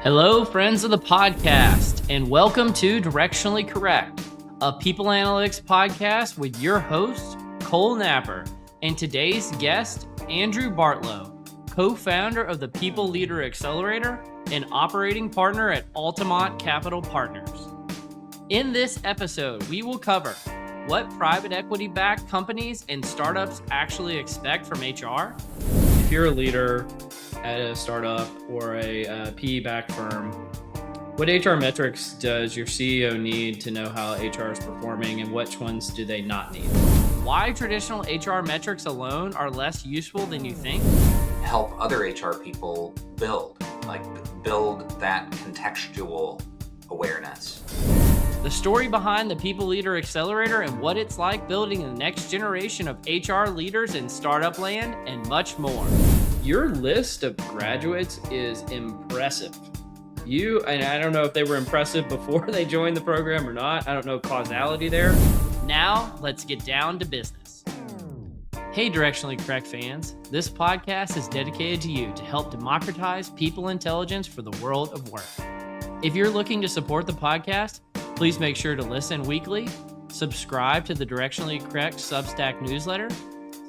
Hello, friends of the podcast, and welcome to Directionally Correct, a people analytics podcast with your host, Cole Napper, and today's guest, Andrew Bartlow, co-founder of the People Leader Accelerator and operating partner at Altamont Capital Partners. In this episode, we will cover what private equity-backed companies and startups actually expect from HR. If you're a leader at a startup or a PE-backed firm, what HR metrics does your CEO need to know how HR is performing, and which ones do they not need? Why traditional HR metrics alone are less useful than you think? Help other HR people build that contextual awareness. The story behind the People Leader Accelerator and what it's like building the next generation of HR leaders in startup land, and much more. Your list of graduates is impressive. And I don't know if they were impressive before they joined the program or not. I don't know causality there. Now, let's get down to business. Hey, Directionally Correct fans. This podcast is dedicated to you to help democratize people intelligence for the world of work. If you're looking to support the podcast, please make sure to listen weekly, subscribe to the Directionally Correct Substack newsletter,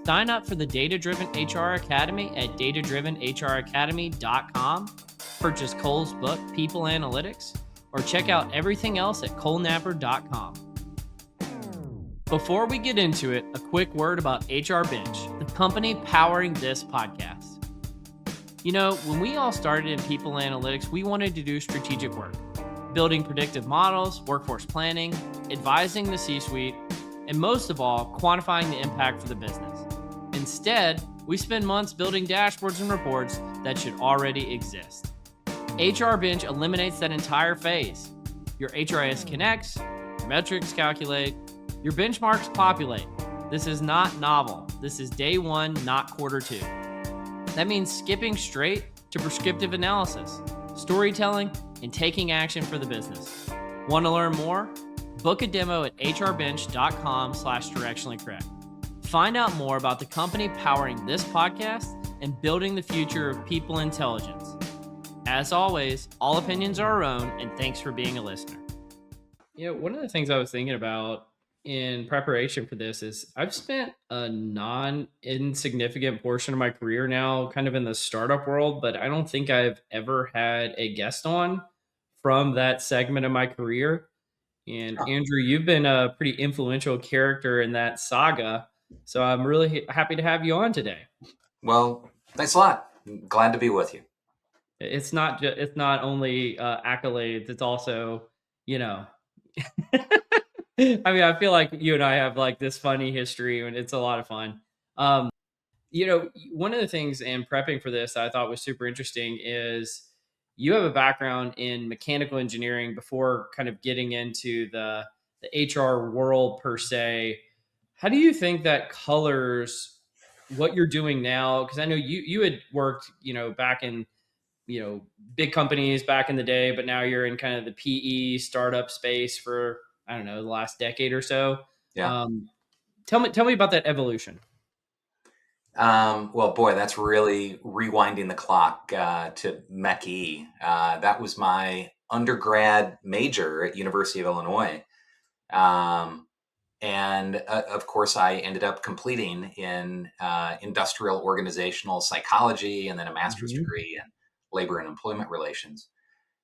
sign up for the Data-Driven HR Academy at datadrivenhracademy.com, purchase Cole's book, People Analytics, or check out everything else at colenapper.com. Before we get into it, a quick word about HR Bench, the company powering this podcast. You know, when we all started in People Analytics, we wanted to do strategic work, building predictive models, workforce planning, advising the C-suite, and most of all, quantifying the impact for the business. Instead, we spend months building dashboards and reports that should already exist. HR Bench eliminates that entire phase. Your HRIS connects, your metrics calculate, your benchmarks populate. This is not novel. This is day one, not quarter two. That means skipping straight to prescriptive analysis, storytelling, and taking action for the business. Want to learn more? Book a demo at hrbench.com/directionallycorrect. Find out more about the company powering this podcast and building the future of people intelligence. As always, all opinions are our own, and thanks for being a listener. You know, one of the things I was thinking about in preparation for this is I've spent a non-insignificant portion of my career now kind of in the startup world, but I don't think I've ever had a guest on from that segment of my career. And Andrew, you've been a pretty influential character in that saga. So I'm really happy to have you on today. Well, thanks a lot. Glad to be with you. It's not only accolades. It's also, I mean, I feel like you and I have like this funny history, and it's a lot of fun. One of the things in prepping for this I thought was super interesting is you have a background in mechanical engineering before kind of getting into the HR world per se. How do you think that colors what you're doing now? Because I know you had worked, back in, big companies back in the day, but now you're in kind of the PE startup space for, I don't know, the last decade or so. Yeah. Tell me about that evolution. Well, boy, that's really rewinding the clock to MECE. That was my undergrad major at University of Illinois. And of course, I ended up completing in industrial organizational psychology and then a master's degree in labor and employment relations.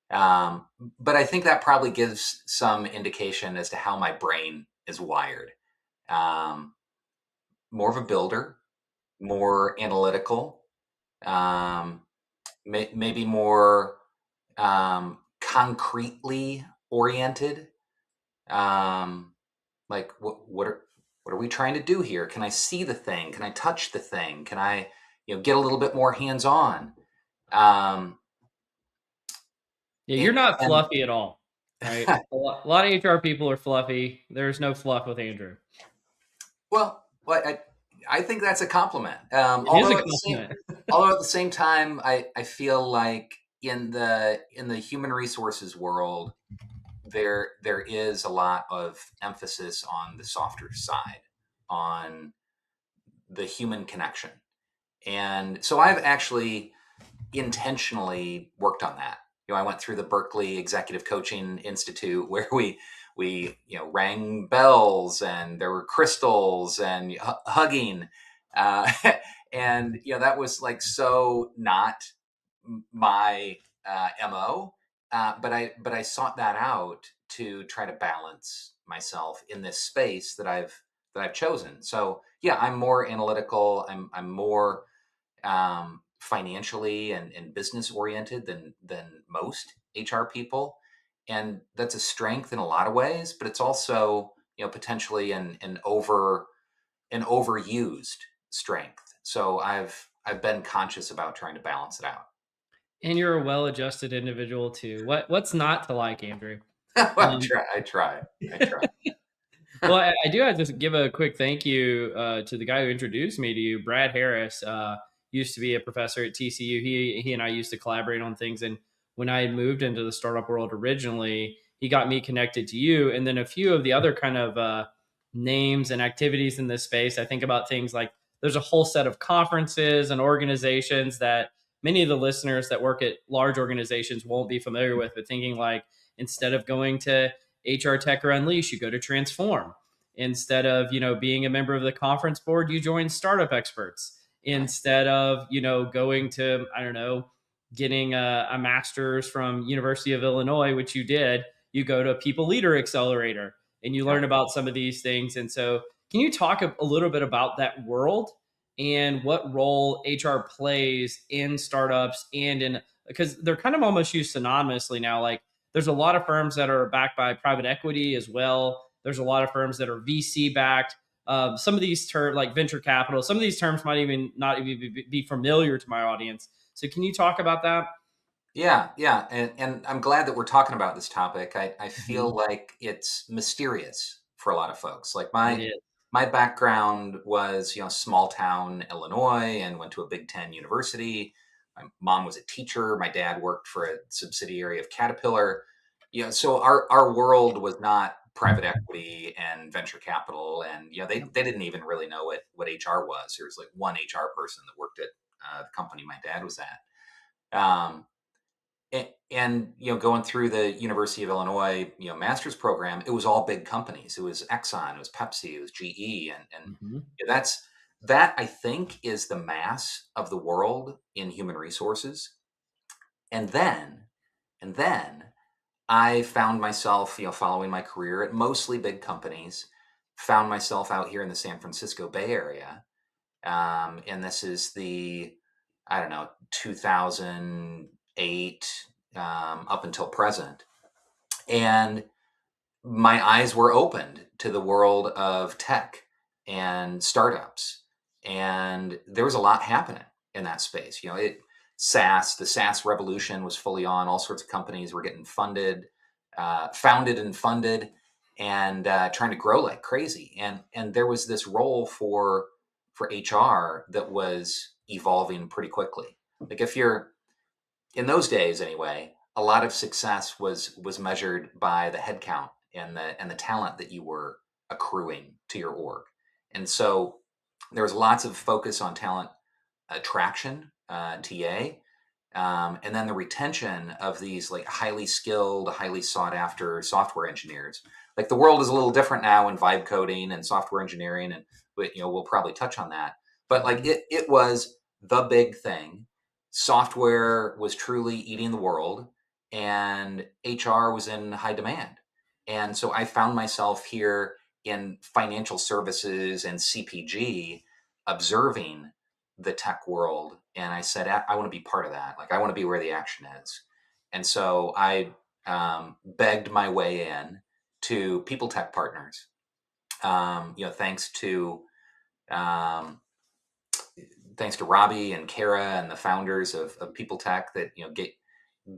But I think that probably gives some indication as to how my brain is wired. More of a builder, more analytical, maybe more concretely oriented. Like what are we trying to do here? Can I see the thing? Can I touch the thing? Can I, get a little bit more hands-on? You're not fluffy at all, right? a lot of HR people are fluffy. There's no fluff with Andrew. Well, I think that's a compliment. Although at the same time, I feel like in the human resources world, there is a lot of emphasis on the softer side, on the human connection. And so I've actually intentionally worked on that I went through the Berkeley Executive Coaching Institute where we rang bells and there were crystals and hugging, uh, and that was like so not my mo. But I sought that out to try to balance myself in this space that I've chosen. So yeah, I'm more analytical. I'm more financially and business oriented than most HR people, and that's a strength in a lot of ways. But it's also potentially an overused strength. So I've been conscious about trying to balance it out. And you're a well-adjusted individual too. What's not to like, Andrew? I Um, try. I try. I try. well, I do have to give a quick thank you to the guy who introduced me to you, Brad Harris. Used to be a professor at TCU. He and I used to collaborate on things. And when I had moved into the startup world originally, he got me connected to you, and then a few of the other kind of names and activities in this space. I think about things like there's a whole set of conferences and organizations that many of the listeners that work at large organizations won't be familiar with, but thinking like instead of going to HR Tech or Unleash, you go to Transform. Instead of, being a member of the conference board, you join Startup Experts. Right. Instead of, going to, I don't know, getting a master's from University of Illinois, which you did, you go to People Leader Accelerator and you Yeah. learn about some of these things. And so can you talk a little bit about that world and what role HR plays in startups and in, because they're kind of almost used synonymously now. Like there's a lot of firms that are backed by private equity as well. There's a lot of firms that are VC backed. Some of these terms, like venture capital, some of these terms might even not even be familiar to my audience. So, can you talk about that? Yeah, yeah, and I'm glad that we're talking about this topic. I feel Mhm. like it's mysterious for a lot of folks. Like It my is. my background was, small town Illinois, and went to a Big Ten university. My mom was a teacher. My dad worked for a subsidiary of Caterpillar. So our world was not private equity and venture capital, and they didn't even really know what HR was. There was like one HR person that worked at the company my dad was at. And going through the University of Illinois master's program, it was all big companies. It was Exxon, it was Pepsi, it was GE, and Mhm. that's that I think is the mass of the world in human resources. And then and then I found myself following my career at mostly big companies. Found myself out here in the San Francisco Bay Area, and this is the, I don't know, 2008, up until present. And my eyes were opened to the world of tech and startups. And there was a lot happening in that space. The SaaS revolution was fully on. All sorts of companies were getting founded and funded, and trying to grow like crazy. And there was this role for HR that was evolving pretty quickly. Like if you're in those days anyway, a lot of success was measured by the headcount and the talent that you were accruing to your org. And so there was lots of focus on talent attraction, TA, and then the retention of these like highly skilled, highly sought after software engineers. Like the world is a little different now in vibe coding and software engineering, and we'll probably touch on that. But like Mhm. it was the big thing. Software was truly eating the world, and HR was in high demand. And so I found myself here in financial services and CPG, observing the tech world, and I said, I want to be part of that. Like I want to be where the action is. And so I begged my way in to People Tech Partners. Thanks to um, thanks to Robbie and Kara and the founders of People Tech that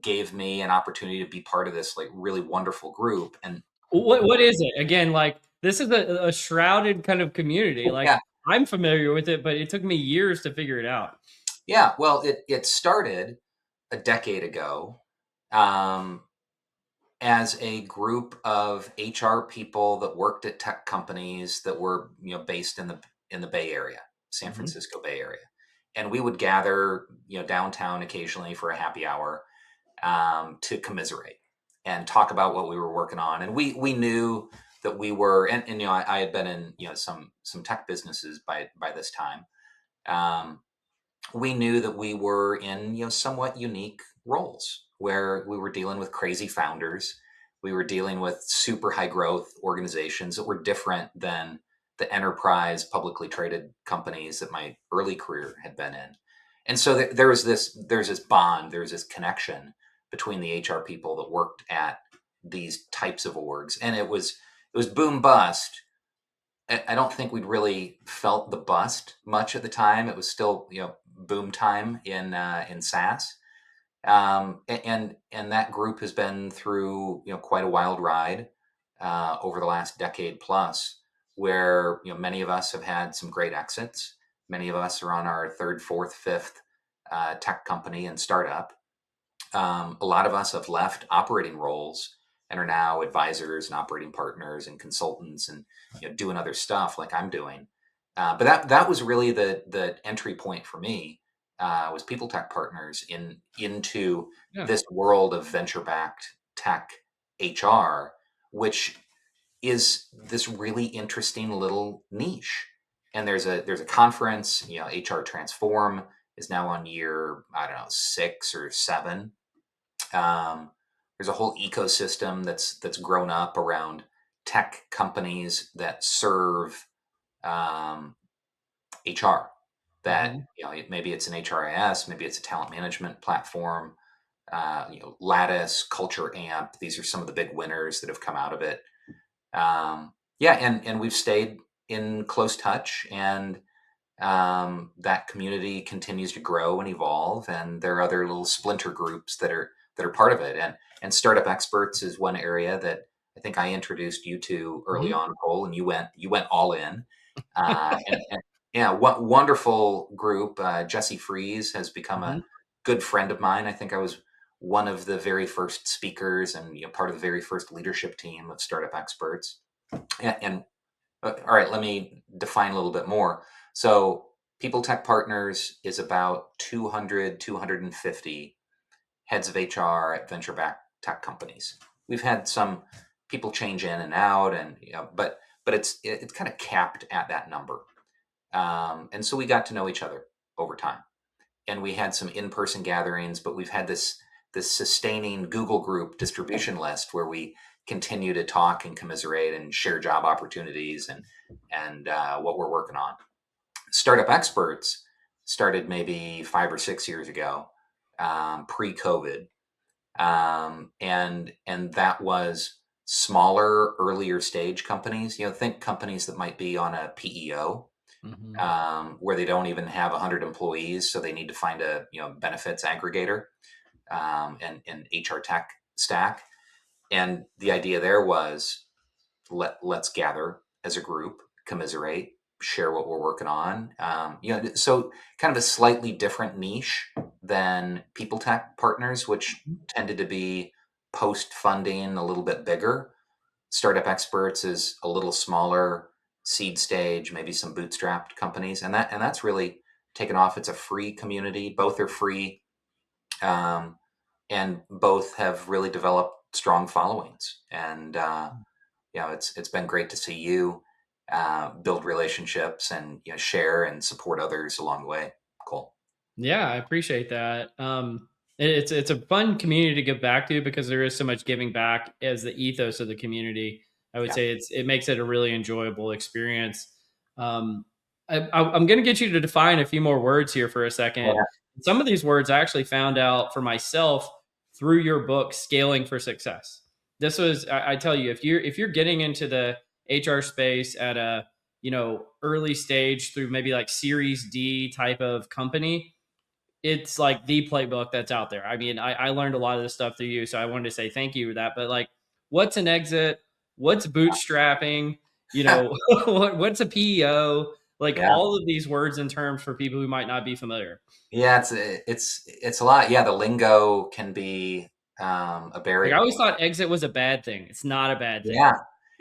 gave me an opportunity to be part of this like really wonderful group. And What is it again? Like this is a shrouded kind of community. Like yeah, I'm familiar with it, but it took me years to figure it out. yeah. Well, it started a decade ago. Um, as a group of HR people that worked at tech companies that were based in the Bay Area, San Mhm. Francisco Bay Area, and we would gather downtown occasionally for a happy hour, to commiserate and talk about what we were working on. And we knew that we were, and I had been in some tech businesses by this time. Um, we knew that we were in somewhat unique roles where we were dealing with crazy founders. We were dealing with super high growth organizations that were different than the enterprise publicly traded companies that my early career had been in. And so there's this bond, there's this connection between the HR people that worked at these types of orgs. And it was boom bust. I don't think we'd really felt the bust much at the time. It was still boom time in SaaS, and that group has been through quite a wild ride over the last decade plus, where many of us have had some great exits. Many of us are on our third, fourth, fifth tech company and startup. A lot of us have left operating roles and are now advisors and operating partners and consultants and doing other stuff like I'm doing. But that was really the entry point for me, was People Tech Partners into Yeah. this world of venture backed tech HR, which is this really interesting little niche. And there's a conference, HR Transform is now on year, I don't know, 6 or 7. um, there's a whole ecosystem that's grown up around tech companies that serve HR. That Mhm. maybe it's an HRIS, maybe it's a talent management platform. Lattice, Culture Amp. These are some of the big winners that have come out of it. Yeah, and we've stayed in close touch, and that community continues to grow and evolve, and there are other little splinter groups that are part of it. And Startup Experts is one area that I think I introduced you to early Mhm. on, Cole, and you went all in. And yeah, what wonderful group. Jesse Fries has become a Mhm. good friend of mine. I think I was one of the very first speakers and part of the very first leadership team of Startup Experts. And all right, let me define a little bit more. So, People Tech Partners is about 200, 250 heads of HR at venture backed tech companies. We've had some people change in and out, and but it's kind of capped at that number. And so we got to know each other over time, and we had some in-person gatherings, but we've had this sustaining Google group distribution list where we continue to talk and commiserate and share job opportunities and what we're working on. Startup Experts started maybe 5 or 6 years ago, pre-COVID, and that was smaller, earlier stage companies. Think companies that might be on a PEO, Mhm. where they don't even have 100 employees, so they need to find a benefits aggregator, and HR tech stack. And the idea there was let's gather as a group, commiserate, share what we're working on. So kind of a slightly different niche than People Tech Partners, which tended to be post funding, a little bit bigger. Startup Experts is a little smaller, seed stage, maybe some bootstrapped companies, and that's really taken off. It's a free community. Both are free, um, and both have really developed strong followings. And it's been great to see you build relationships and share and support others along the way. Cool. Yeah, I appreciate that. It's a fun community to give back to because there is so much giving back as the ethos of the community. I would Yeah. say it makes it a really enjoyable experience. Um, I'm going to get you to define a few more words here for a second. Yeah. Some of these words I actually found out for myself through your book, Scaling for Success. This was, I tell you, if you're getting into the HR space at a early stage through maybe like Series D type of company, it's like the playbook that's out there. I mean, I learned a lot of this stuff through you, so I wanted to say thank you for that. But like, what's an exit? What's bootstrapping? What's a PEO? Like Yeah. all of these words and terms for people who might not be familiar. Yeah. It's a lot. Yeah. The lingo can be a Like I barrier. always thought exit was a bad thing. It's not a bad thing. Yeah.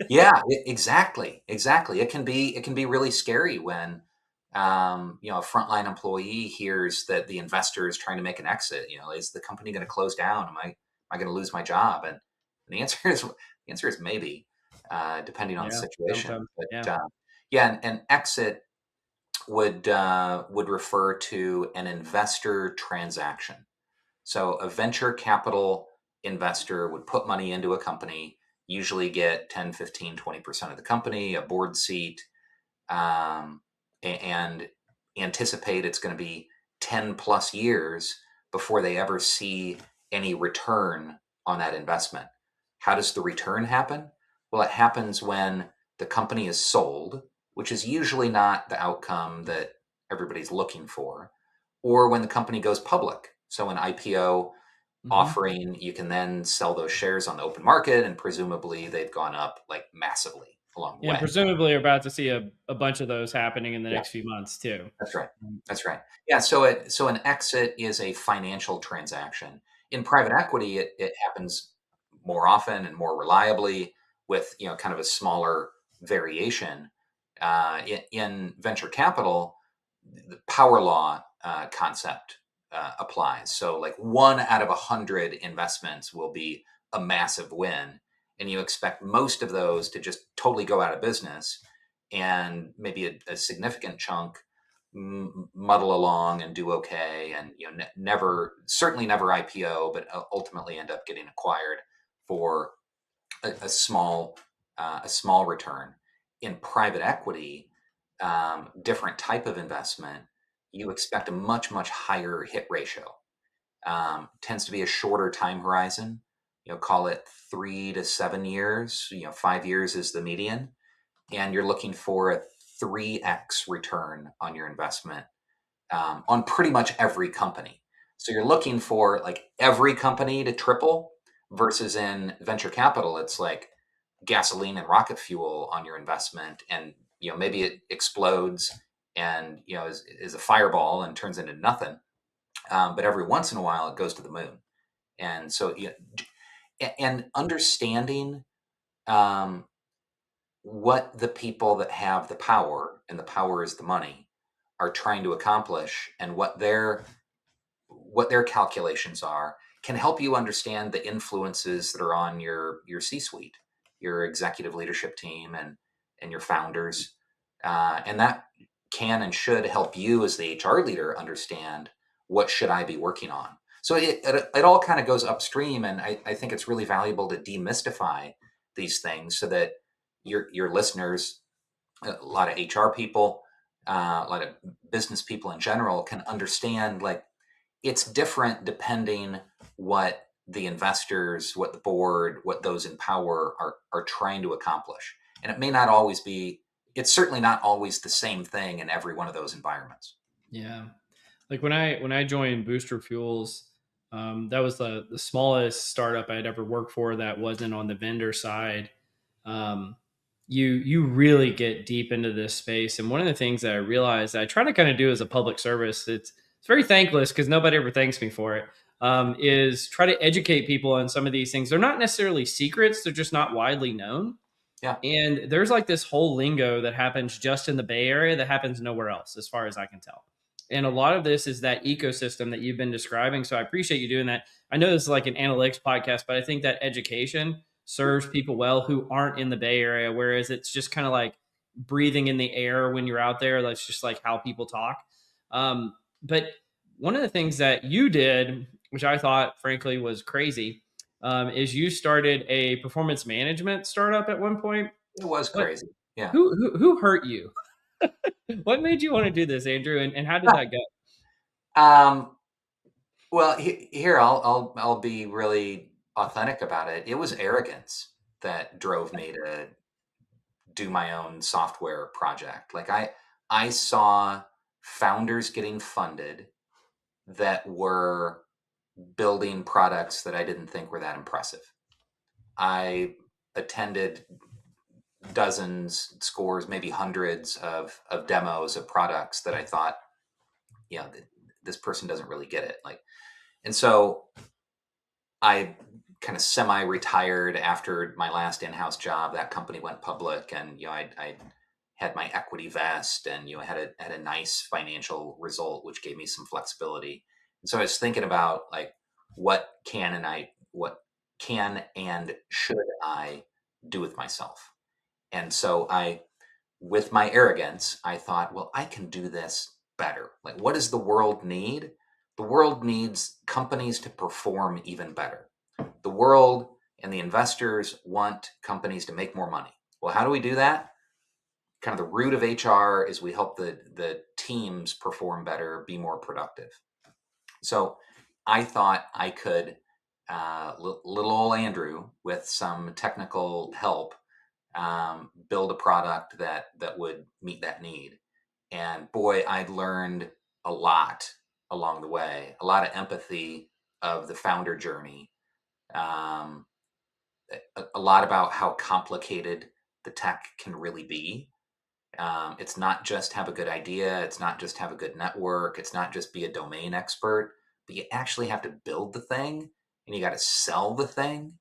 Yeah. Exactly. Exactly. It can be really scary when A frontline employee hears that the investor is trying to make an exit. Is the company going to close down? Am I going to lose my job? And the answer is maybe, depending on the Yeah. situation. Sometimes. But Yeah. yeah, an exit would refer to an investor transaction. So a venture capital investor would put money into a company, usually get 10, 15, 20% of the company, a board seat, um, and anticipate it's going to be 10 plus years before they ever see any return on that investment. How does the return happen? Well, it happens when the company is sold, which is usually not the outcome that everybody's looking for, or when the company goes public. So an IPO Hmm. offering, you can then sell those shares on the open market, and presumably they've gone up like massively along the And way. presumably, you're about to see a bunch of those happening in the Yeah. next few months too. That's right. Mm. That's right. Yeah. So an exit is a financial transaction. In private equity, it happens more often and more reliably with kind of a smaller variation. In venture capital, the power law concept applies. So like 1 out of 100 investments will be a massive win, and you expect most of those to just totally go out of business, and maybe a significant chunk muddle along and do okay, and certainly never IPO, but ultimately end up getting acquired for a small return. In private equity, different type of investment, you expect a much higher hit ratio. Tends to be a shorter time horizon. Call it 3 to 7 years. 5 years is the median, and you're looking for a 3x return on your investment on pretty much every company. So you're looking for like every company to triple, versus in venture capital, it's like gasoline and rocket fuel on your investment, and maybe it explodes and is a fireball and turns into nothing. But every once in a while, it goes to the moon. And so, and understanding um, what the people that have the power, and the power is the money, are trying to accomplish, and what their calculations are, can help you understand the influences that are on your C-suite, your executive leadership team, and your founders, and that can and should help you as the HR leader understand what should I be working on. So it all kind of goes upstream, and I think it's really valuable to demystify these things so that your listeners, a lot of HR people, a lot of business people in general, can understand like it's different depending what the investors, what the board, what those in power are trying to accomplish. And it may not always be, it's certainly not always the same thing in every one of those environments. Yeah. Like when I joined Booster Fuels, that was the smallest startup I'd ever worked for that wasn't on the vendor side. Um, you really get deep into this space, and one of the things that I realized that I try to kind of do as a public service, it's very thankless because nobody ever thanks me for it. Is try to educate people on some of these things. They're not necessarily secrets; they're just not widely known. Yeah. And there's like this whole lingo that happens just in the Bay Area that happens nowhere else, as far as I can tell. And a lot of this is that ecosystem that you've been describing. So I appreciate you doing that. I know this is like an analytics podcast, but I think that education serves people well who aren't in the Bay Area, whereas it's just kind of like breathing in the air when you're out there. That's just like how people talk. But one of the things that you did, which I thought frankly was crazy, is you started a performance management startup at one point. It was What? crazy. Yeah. Who hurt you? What made you want to do this, Andrew? And how did that go? um, well, here I'll be really authentic about it. It was arrogance that drove me to do my own software project. Like I saw founders getting funded that were building products that I didn't think were that impressive. I attended dozens, scores, maybe hundreds of demos of products that I thought, this person doesn't really get it. Like, and so I kind of semi-retired after my last in-house job. That company went public, and I had my equity vest, and had a nice financial result, which gave me some flexibility. And so I was thinking about like what can and should I do with myself? And so with my arrogance, I thought, well, I can do this better. Like, what does the world need? The world needs companies to perform even better. The world and the investors want companies to make more money. Well, how do we do that? Kind of the root of HR is we help the teams perform better, be more productive. So I thought I could, little old Andrew, with some technical help, build a product that would meet that need. And boy, I learned a lot along the way, a lot of empathy of the founder journey, um, a lot about how complicated the tech can really be. It's not just have a good idea. It's not just have a good network. It's not just be a domain expert, but you actually have to build the thing, and you got to sell the thing.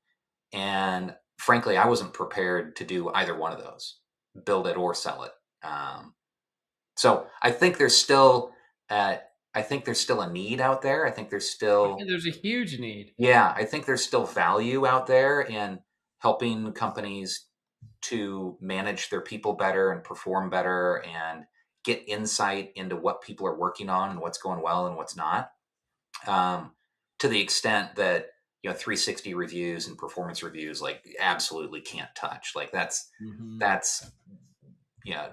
And frankly, I wasn't prepared to do either one of those, build it or sell it. So I think there's still, I think there's still a need out there. I think there's still, There's a huge need. yeah, I think there's still value out there in helping companies to manage their people better and perform better and get insight into what people are working on and what's going well and what's not. Um, to the extent that 360 reviews and performance reviews like absolutely can't touch. Like Hmm. that's yeah,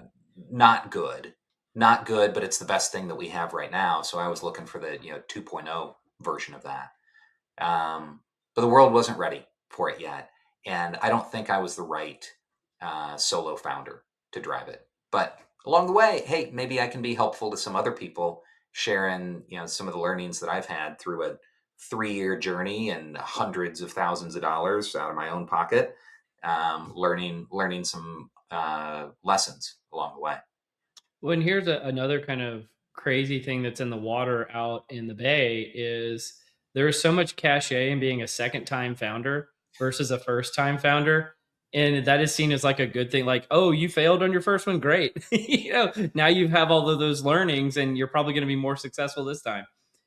not good, not good, but it's the best thing that we have right now. So I was looking for the 2.0 version of that. But the world wasn't ready for it yet, and I don't think I was the right solo founder to drive it. But along the way, hey, maybe I can be helpful to some other people, sharing some of the learnings that I've had through a 3-year journey and hundreds of thousands of dollars out of my own pocket, learning some lessons along the way. Well, and here's another kind of crazy thing that's in the water out in the bay is there is so much cachet in being a second time founder versus a first time founder. And that is seen as like a good thing. Like, oh, you failed on your first one. Great. Now you have all of those learnings and you're probably going to be more successful this time.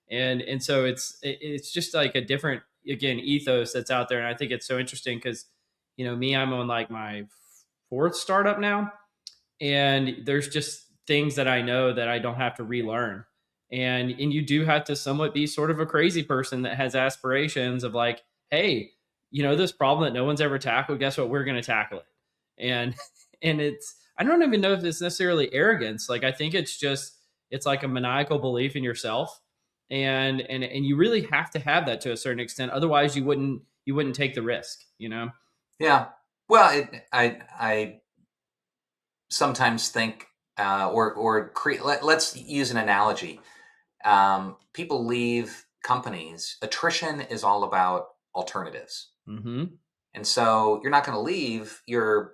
And so it's just like a different, again, ethos that's out there. And I think it's so interesting because, me, I'm on like my fourth startup now, and there's just things that I know that I don't have to relearn. And you do have to somewhat be sort of a crazy person that has aspirations of like, hey, this problem that no one's ever tackled, guess what, we're going to tackle it. And and it's, I don't even know if it's necessarily arrogance. Like, I think it's like a maniacal belief in yourself. And you really have to have that to a certain extent, otherwise you wouldn't take the risk. Yeah. Well, I sometimes think, or create. Let's use an analogy. People leave companies. Attrition is all about alternatives, Mm-hmm. and so you're not going to leave your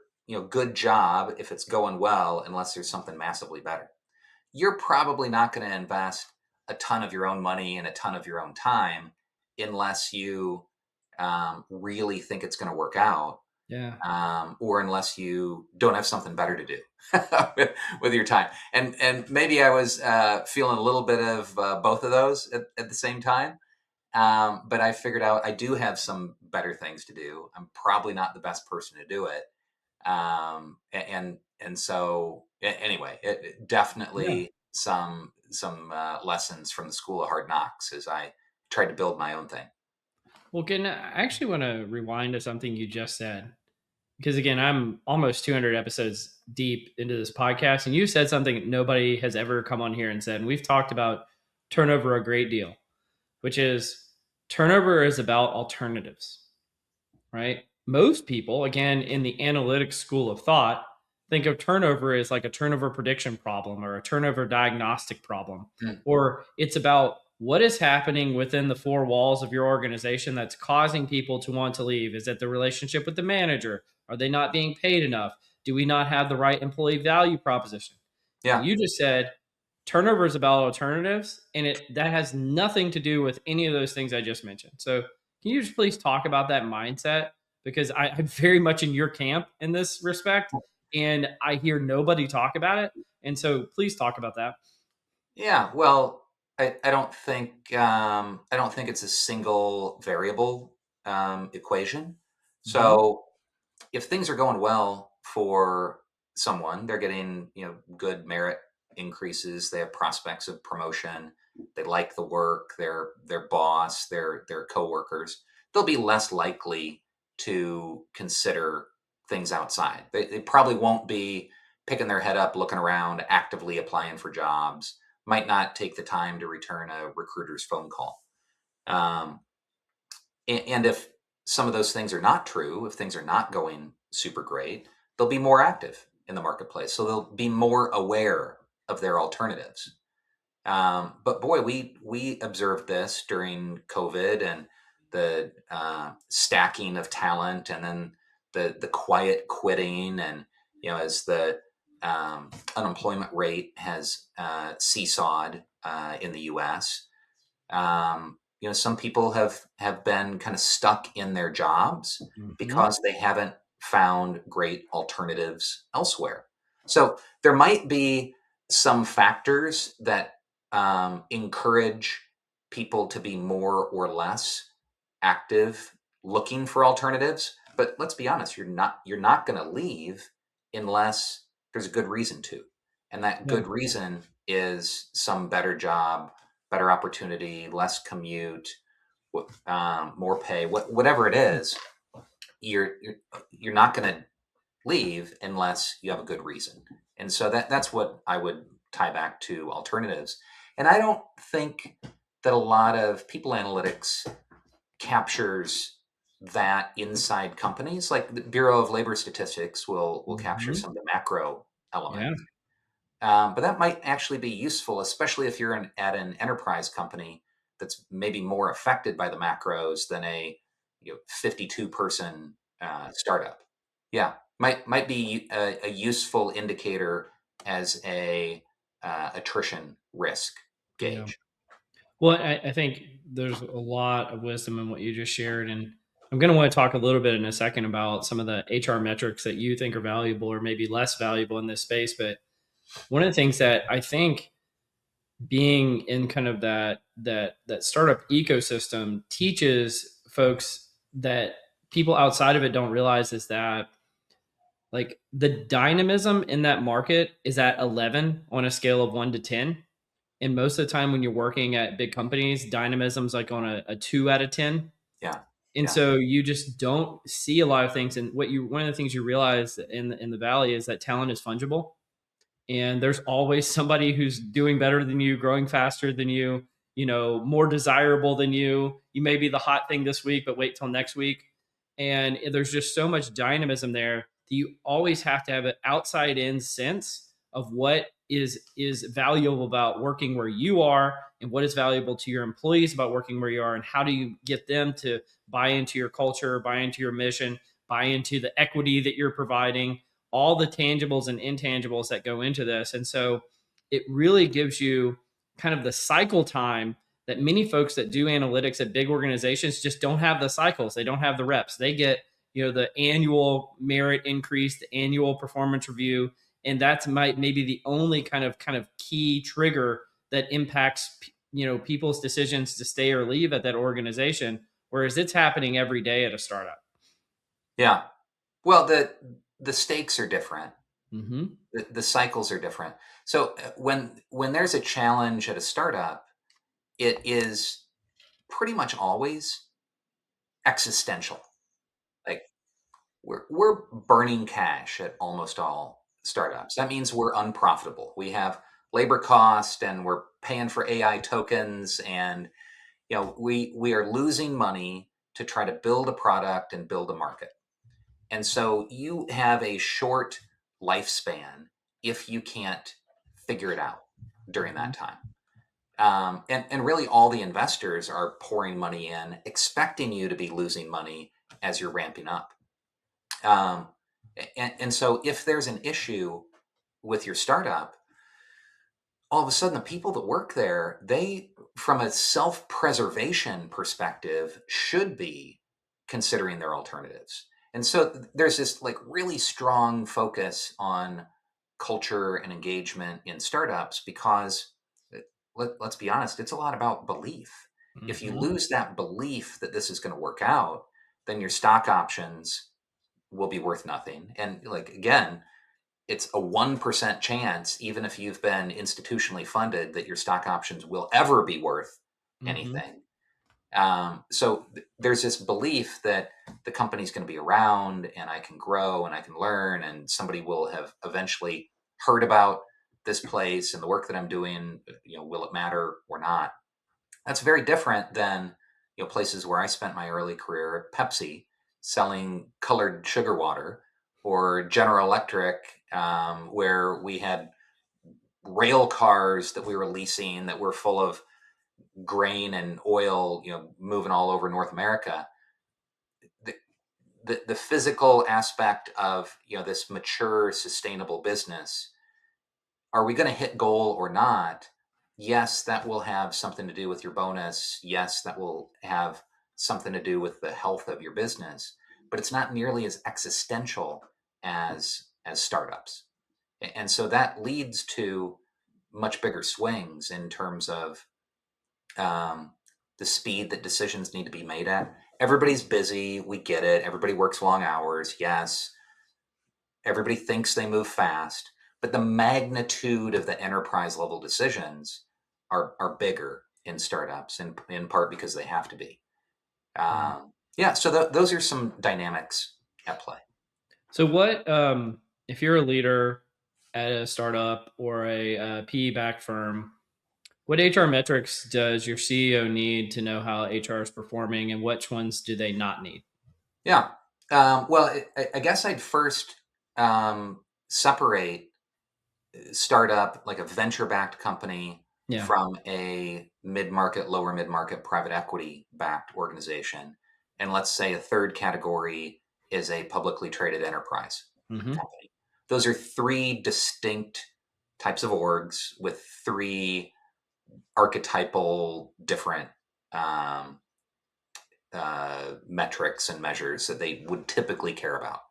good job if it's going well unless there's something massively better. You're probably not going to invest a ton of your own money and a ton of your own time unless you really think it's going to work out, Yeah. or unless you don't have something better to do with your time. And maybe I was feeling a little bit of both of those at the same time. But I figured out I do have some better things to do. I'm probably not the best person to do it. And so anyway, Yeah. definitely some lessons from the School of Hard Knocks as I tried to build my own thing. Well, I actually want to rewind to something you just said, because again, I'm almost 200 episodes deep into this podcast, and you said something nobody has ever come on here and said. And we've talked about turnover a great deal, which is turnover is about alternatives, right? Most people, again, in the analytics school of thought, think of turnover as like a turnover prediction problem or a turnover diagnostic problem, Mm. or it's about what is happening within the four walls of your organization that's causing people to want to leave. Is it the relationship with the manager? Are they not being paid enough? Do we not have the right employee value proposition? And Yeah. you just said turnover is about alternatives, and that has nothing to do with any of those things I just mentioned. So can you just please talk about that mindset? Because I'm very much in your camp in this respect. and I hear nobody talk about it. And so please talk about that. Yeah, well, I don't think it's a single variable equation. Hmm. So if things are going well for someone, they're getting, good merit increases, they have prospects of promotion, they like the work, their boss, their coworkers, they'll be less likely to consider things outside. They probably won't be picking their head up, looking around, actively applying for jobs, might not take the time to return a recruiter's phone call. Um, and if some of those things are not true, if things are not going super great, they'll be more active in the marketplace. So they'll be more aware of their alternatives. But boy, we observed this during COVID and the stacking of talent, and then the quiet quitting, and as the unemployment rate has seesawed in the U.S. Some people have been kind of stuck in their jobs Hmm. because they haven't found great alternatives elsewhere. So there might be some factors that encourage people to be more or less active looking for alternatives. But let's be honest, you're not going to leave unless there's a good reason to, and that Yeah. good reason is some better job, better opportunity, less commute, more pay, whatever it is. You're not going to leave unless you have a good reason. And so that's what I would tie back to alternatives. And I don't think that a lot of people analytics captures that inside companies. Like the Bureau of Labor Statistics will capture Hmm. some of the macro Yeah. elements. But that might actually be useful, especially if you're at an enterprise company that's maybe more affected by the macros than a 52 person startup. Yeah, might be a useful indicator as a attrition risk Yeah. gauge. Well, I think there's a lot of wisdom in what you just shared. And I'm going to want to talk a little bit in a second about some of the HR metrics that you think are valuable or maybe less valuable in this space. But one of the things that I think being in kind of that startup ecosystem teaches folks that people outside of it don't realize is that like the dynamism in that market is at 11 on a scale of 1 to 10. And most of the time when you're working at big companies, dynamism's like on a 2 out of 10. Yeah, And yeah, so you just don't see a lot of things. And one of the things you realize in the valley is that talent is fungible, and there's always somebody who's doing better than you, growing faster than you, more desirable than you. You may be the hot thing this week, but wait till next week. And there's just so much dynamism there that you always have to have an outside in sense of what is valuable about working where you are, and what is valuable to your employees about working where you are, and how do you get them to buy into your culture, buy into your mission, buy into the equity that you're providing, all the tangibles and intangibles that go into this. And so it really gives you kind of the cycle time that many folks that do analytics at big organizations just don't have. The cycles, they don't have the reps. They get the annual merit increase, the annual performance review, and that's maybe the only kind of key trigger that impacts people's decisions to stay or leave at that organization, whereas it's happening every day at a startup. yeah. Well, the stakes are different. Hmm. The cycles are different. So when there's a challenge at a startup, it is pretty much always existential. Like we're burning cash at almost all startups. That means we're unprofitable. We have labor cost, and we're paying for AI tokens, and we are losing money to try to build a product and build a market. And so you have a short lifespan if you can't figure it out during that Hmm. time. And really, all the investors are pouring money in, expecting you to be losing money as you're ramping up. Um, and so, if there's an issue with your startup, all of a sudden, the people that work there, they, from a self preservation perspective, should be considering their alternatives. And so there's this like really strong focus on culture and engagement in startups because let's be honest, it's a lot about belief. If you Hmm. lose that belief that this is going to work out, then your stock options will be worth nothing. And like again, it's a 1% chance, even if you've been institutionally funded, that your stock options will ever be worth Hmm. anything. There's this belief that the company's going to be around and I can grow and I can learn and somebody will have eventually heard about this place and the work that I'm doing, will it matter or not? That's very different than, places where I spent my early career at Pepsi selling colored sugar water, or General Electric, where we had rail cars that we were leasing that were full of grain and oil, moving all over North America. The, the physical aspect of, this mature, sustainable business, are we going to hit goal or not? Yes, that will have something to do with your bonus. Yes, that will have something to do with the health of your business, but it's not nearly as existential as startups. And so that leads to much bigger swings in terms of um, the speed that decisions need to be made at. Everybody's busy. We get it. Everybody works long hours. Yes. Everybody thinks they move fast, but the magnitude of the enterprise level decisions are bigger in startups, in part because they have to be. Yeah. So those are some dynamics at play. So what if you're a leader at a startup or a PE backed firm? What HR metrics does your CEO need to know how HR is performing, and which ones do they not need? Yeah. Well, I guess I'd first separate startup, like a venture-backed company, Yeah. from a mid-market, lower mid-market private equity-backed organization. And let's say a third category is a publicly traded enterprise Hmm. company. Those are three distinct types of orgs with three archetypal different um, metrics and measures that they would typically care about.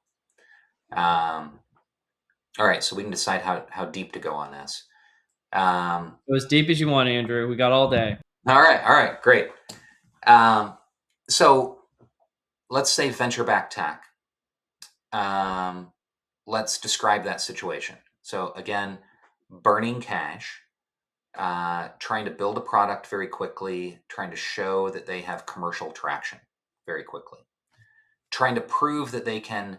Um, all right, so we can decide how deep to go on this. Go as deep as you want, Andrew. We got all day. All right, great. Um, so let's say venture backed tech. Um, let's describe that situation. So again, burning cash, trying to build a product very quickly, trying to show that they have commercial traction very quickly, trying to prove that they can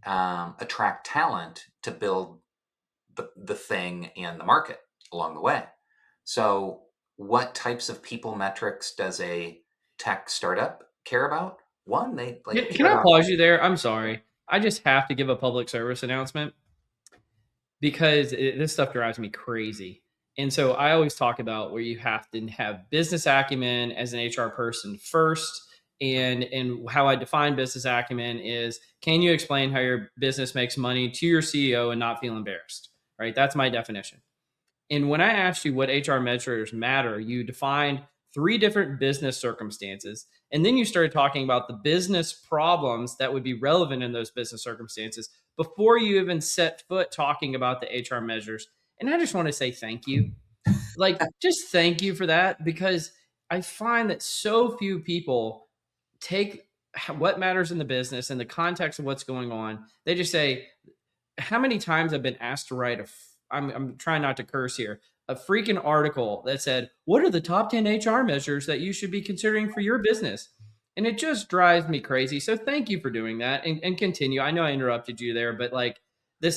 attract talent to build the thing and the market along the way. So, what types of people metrics does a tech startup care about? One, they like Can care I about. pause you there? I'm sorry. I just have to give a public service announcement because this stuff drives me crazy. And so I always talk about where you have to have business acumen as an HR person first. And how I define business acumen is, can you explain how your business makes money to your CEO and not feel embarrassed? Right? That's my definition. And when I asked you what HR measures matter, you defined three different business circumstances. And then you started talking about the business problems that would be relevant in those business circumstances before you even set foot talking about the HR measures. And I just want to say thank you. Like, just thank you for that, because I find that so few people take what matters in the business and the context of what's going on. They just say, how many times I've been asked to write I'm trying not to curse here, a freaking article that said, what are the top 10 HR measures that you should be considering for your business? And it just drives me crazy. So thank you for doing that, and continue. I know I interrupted you there, but the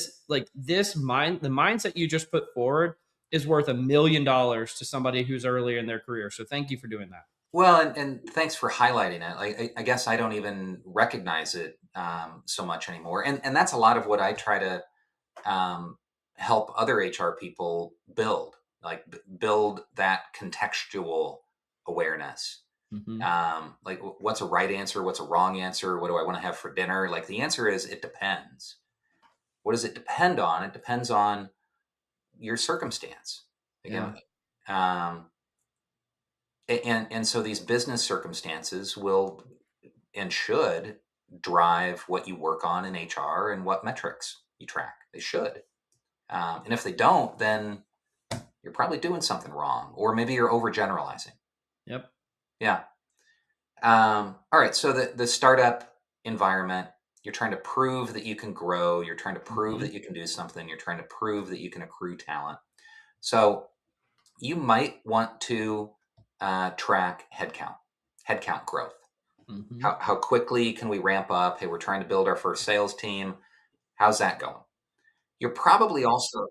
mindset you just put forward is worth $1 million to somebody who's earlier in their career. So thank you for doing that. Well, and thanks for highlighting it. Like, I guess I don't even recognize it so much anymore, and that's a lot of what I try to um, help other HR people build, like build that contextual awareness. Hmm. Like what's a right answer, what's a wrong answer, what do I want to have for dinner? Like the answer is it depends. What does it depend on? It depends on your circumstance. Yeah. Again, um, and so these business circumstances will and should drive what you work on in HR and what metrics you track. They should. And if they don't, then you're probably doing something wrong, or maybe you're overgeneralizing. Yep. Yeah. All right. So the startup environment, you're trying to prove that you can grow. You're trying to prove that you can do something. You're trying to prove that you can accrue talent. So you might want to track headcount growth. Mm-hmm. How quickly can we ramp up? Hey, we're trying to build our first sales team. How's that going? You're probably also,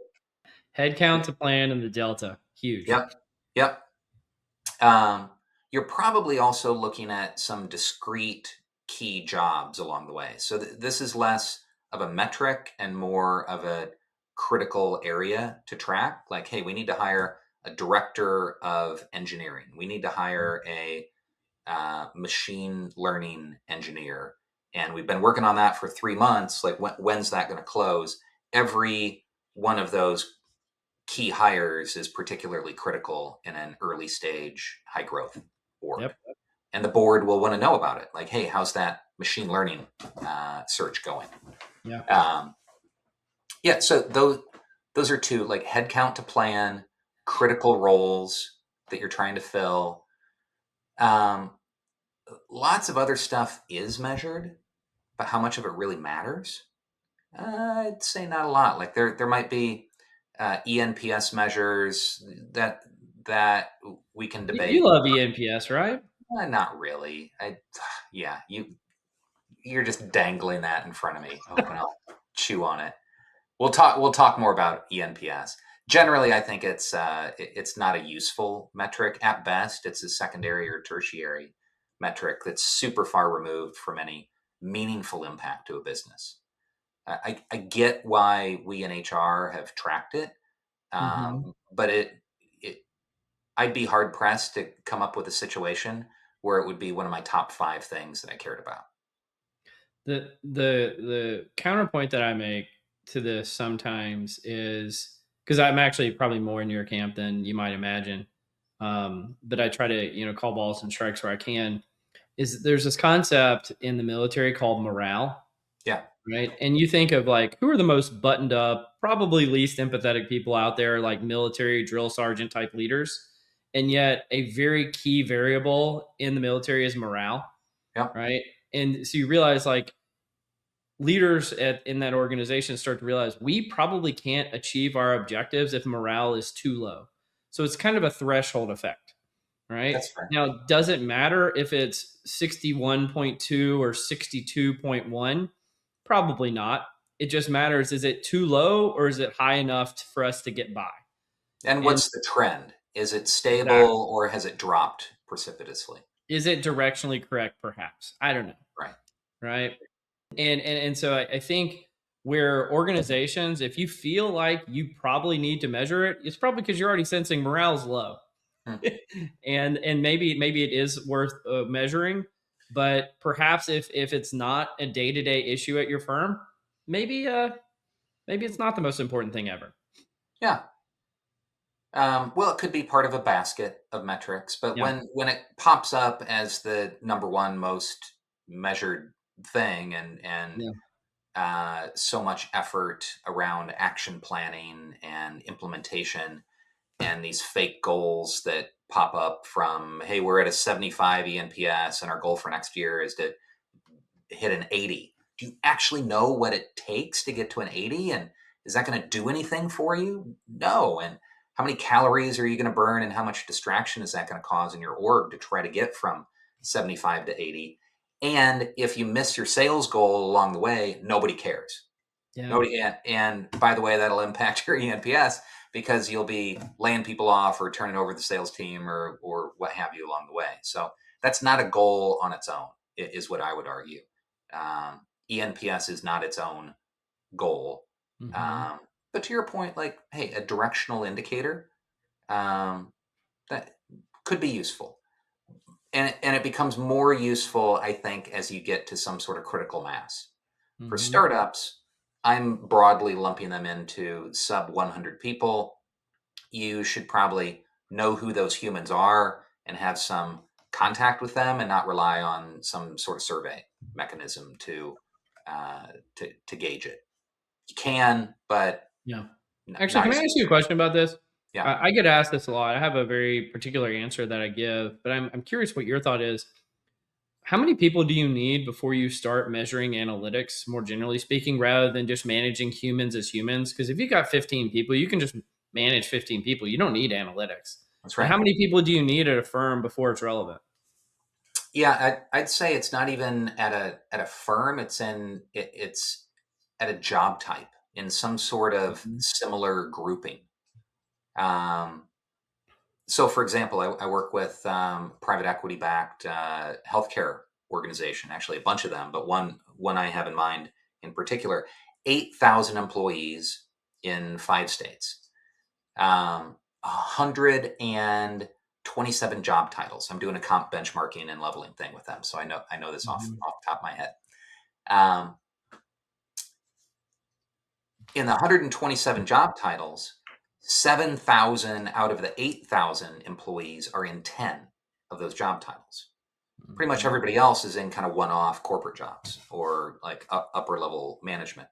Headcount to plan and the delta, huge. yep, yep. Um, you're probably also looking at some discrete key jobs along the way. So this is less of a metric and more of a critical area to track. Like, hey, we need to hire a director of engineering. We need to hire a machine learning engineer. And we've been working on that for 3 months. Like, when's that going to close? Every one of those key hires is particularly critical in an early stage, high growth org. Yep. And the board will want to know about it. Like, hey, how's that machine learning search going? Yeah. Yeah. So those are two, like, headcount to plan, critical roles that you're trying to fill. Um, Lots of other stuff is measured, but how much of it really matters? I'd say not a lot. Like, there might be ENPS measures that we can You debate. love ENPS, right? Not really. Yeah, you're just dangling that in front of me, hoping I'll chew on it. We'll talk more about ENPS. Generally, I think it's not a useful metric. At best, it's a secondary or tertiary metric that's super far removed from any meaningful impact to a business. I get why we in HR have tracked it, Mm-hmm. but it I'd be hard pressed to come up with a situation where it would be one of my top 5 things that I cared about. The counterpoint that I make to this sometimes is because I'm actually probably more in your camp than you might imagine. But I try to call balls and strikes where I can. Is there's this concept in the military called morale, Yeah, right? And you think of like who are the most buttoned up, probably least empathetic people out there, like military drill sergeant type leaders. And yet, a very key variable in the military is morale, yeah, right? And so you realize like leaders in that organization start to realize we probably can't achieve our objectives if morale is too low. So it's kind of a threshold effect, right? that's fair. Now, does it matter if it's 61.2 or 62.1? Probably not. It just matters, is it too low or is it high enough for us to get by? And And what's the trend? Is it exactly. stable or has it dropped precipitously? Is it directionally correct? Perhaps. I don't know. Right. Right. And so I think where organizations, if you feel like you probably need to measure it, it's probably because you're already sensing morale's low, Hmm. and maybe it is worth measuring, but perhaps if it's not a day to day issue at your firm, maybe maybe it's not the most important thing ever. Yeah. Well, it could be part of a basket of metrics, but Yeah. when it pops up as the number one most measured thing, and Yeah. so much effort around action planning and implementation, and these fake goals that pop up from, hey, we're at a 75 ENPS, and our goal for next year is to hit an 80. Do you actually know what it takes to get to an 80? And is that going to do anything for you? No. And how many calories are you going to burn, and how much distraction is that going to cause in your org to try to get from 75 to 80? And if you miss your sales goal along the way, nobody cares. Yeah. Nobody, and by the way, that'll impact your ENPS because you'll be laying people off or turning over the sales team or what have you along the way. So that's not a goal on its own, is what I would argue. ENPS is not its own goal. Hmm. But to your point, like, hey, a directional indicator um, that could be useful. And it becomes more useful, I think, as you get to some sort of critical mass. For Hmm. startups, I'm broadly lumping them into sub 100 people. You should probably know who those humans are and have some contact with them and not rely on some sort of survey mechanism to gauge it. You can, but Yeah. Actually, not can I as ask you a question about this? yeah. I get asked this a lot. I have a very particular answer that I give, but I'm curious what your thought is. How many people do you need before you start measuring analytics, more generally speaking, rather than just managing humans as humans? Because if you got 15 people, you can just manage 15 people. You don't need analytics. That's But right. how many people do you need at a firm before it's relevant? Yeah, I'd say it's not even at a firm. It's at a job type in some sort of Mhm. similar grouping. Um, so, for example, I work with private equity backed healthcare organization. Actually, a bunch of them, but one I have in mind in particular. 8,000 employees in 5 states. 127 job titles. I'm doing a comp benchmarking and leveling thing with them, so I know this Mhm. off the top of my head. Um, in the 127 job titles, 7,000 out of the 8,000 employees are in 10 of those job titles. Pretty much Mhm. everybody else is in kind of one-off corporate jobs or like upper level management.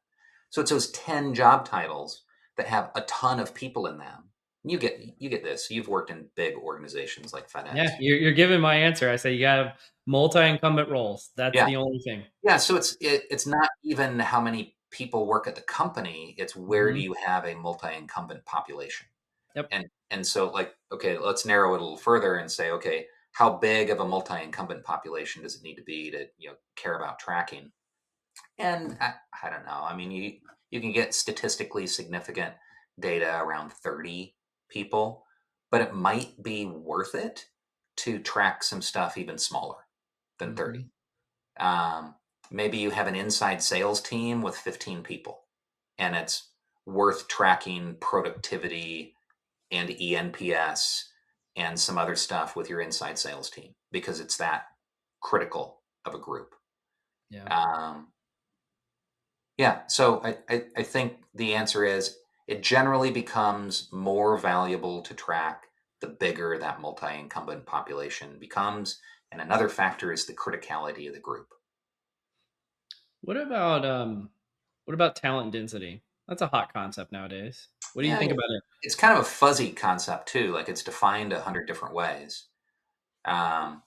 So it's those 10 job titles that have a ton of people in them. You get this. You've worked in big organizations like FedEx. Yeah, you're giving my answer. I say you got to have multi-incumbent roles. That's Yeah. the only thing. Yeah, so it's not even how many people work at the company, it's where do Mhm. you have a multi-incumbent population? Yep. And so like, okay, let's narrow it a little further and say, okay, how big of a multi-incumbent population does it need to be to, care about tracking? And I don't know. I mean, you can get statistically significant data around 30 people, but it might be worth it to track some stuff even smaller than 30. Mhm. Um, Maybe you have an inside sales team with 15 people, and it's worth tracking productivity and ENPS and some other stuff with your inside sales team because it's that critical of a group. Yeah. Um, yeah, so I think the answer is it generally becomes more valuable to track the bigger that multi incumbent population becomes. And another factor is the criticality of the group. What about talent density? That's a hot concept nowadays. What do you Yeah, think about it? it's kind of a fuzzy concept too. Like it's defined 100 different ways. Um,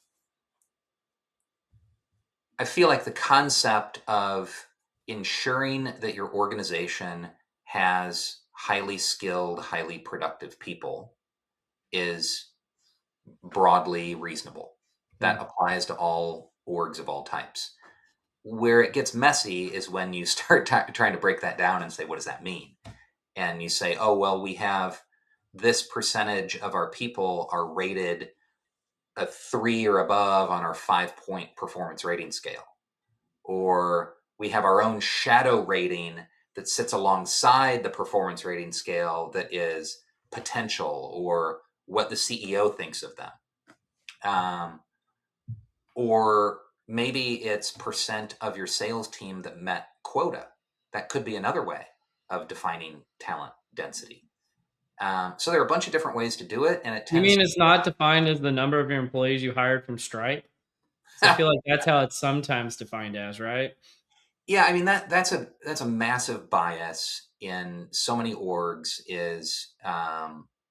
I feel like the concept of ensuring that your organization has highly skilled, highly productive people is broadly reasonable. Yeah. That applies to all orgs of all types. Where it gets messy is when you start trying to break that down and say, what does that mean? And you say, oh, well, we have this percentage of our people are rated a 3 or above on our 5-point performance rating scale. Or we have our own shadow rating that sits alongside the performance rating scale that is potential or what the CEO thinks of them. Um, or maybe it's percent of your sales team that met quota. That could be another way of defining talent density. So there are a bunch of different ways to do it, and it You tends mean to it's not defined as the number of your employees you hired from Stripe? So I feel like that's how it's sometimes defined as, right? yeah, I mean that's a massive bias in so many orgs is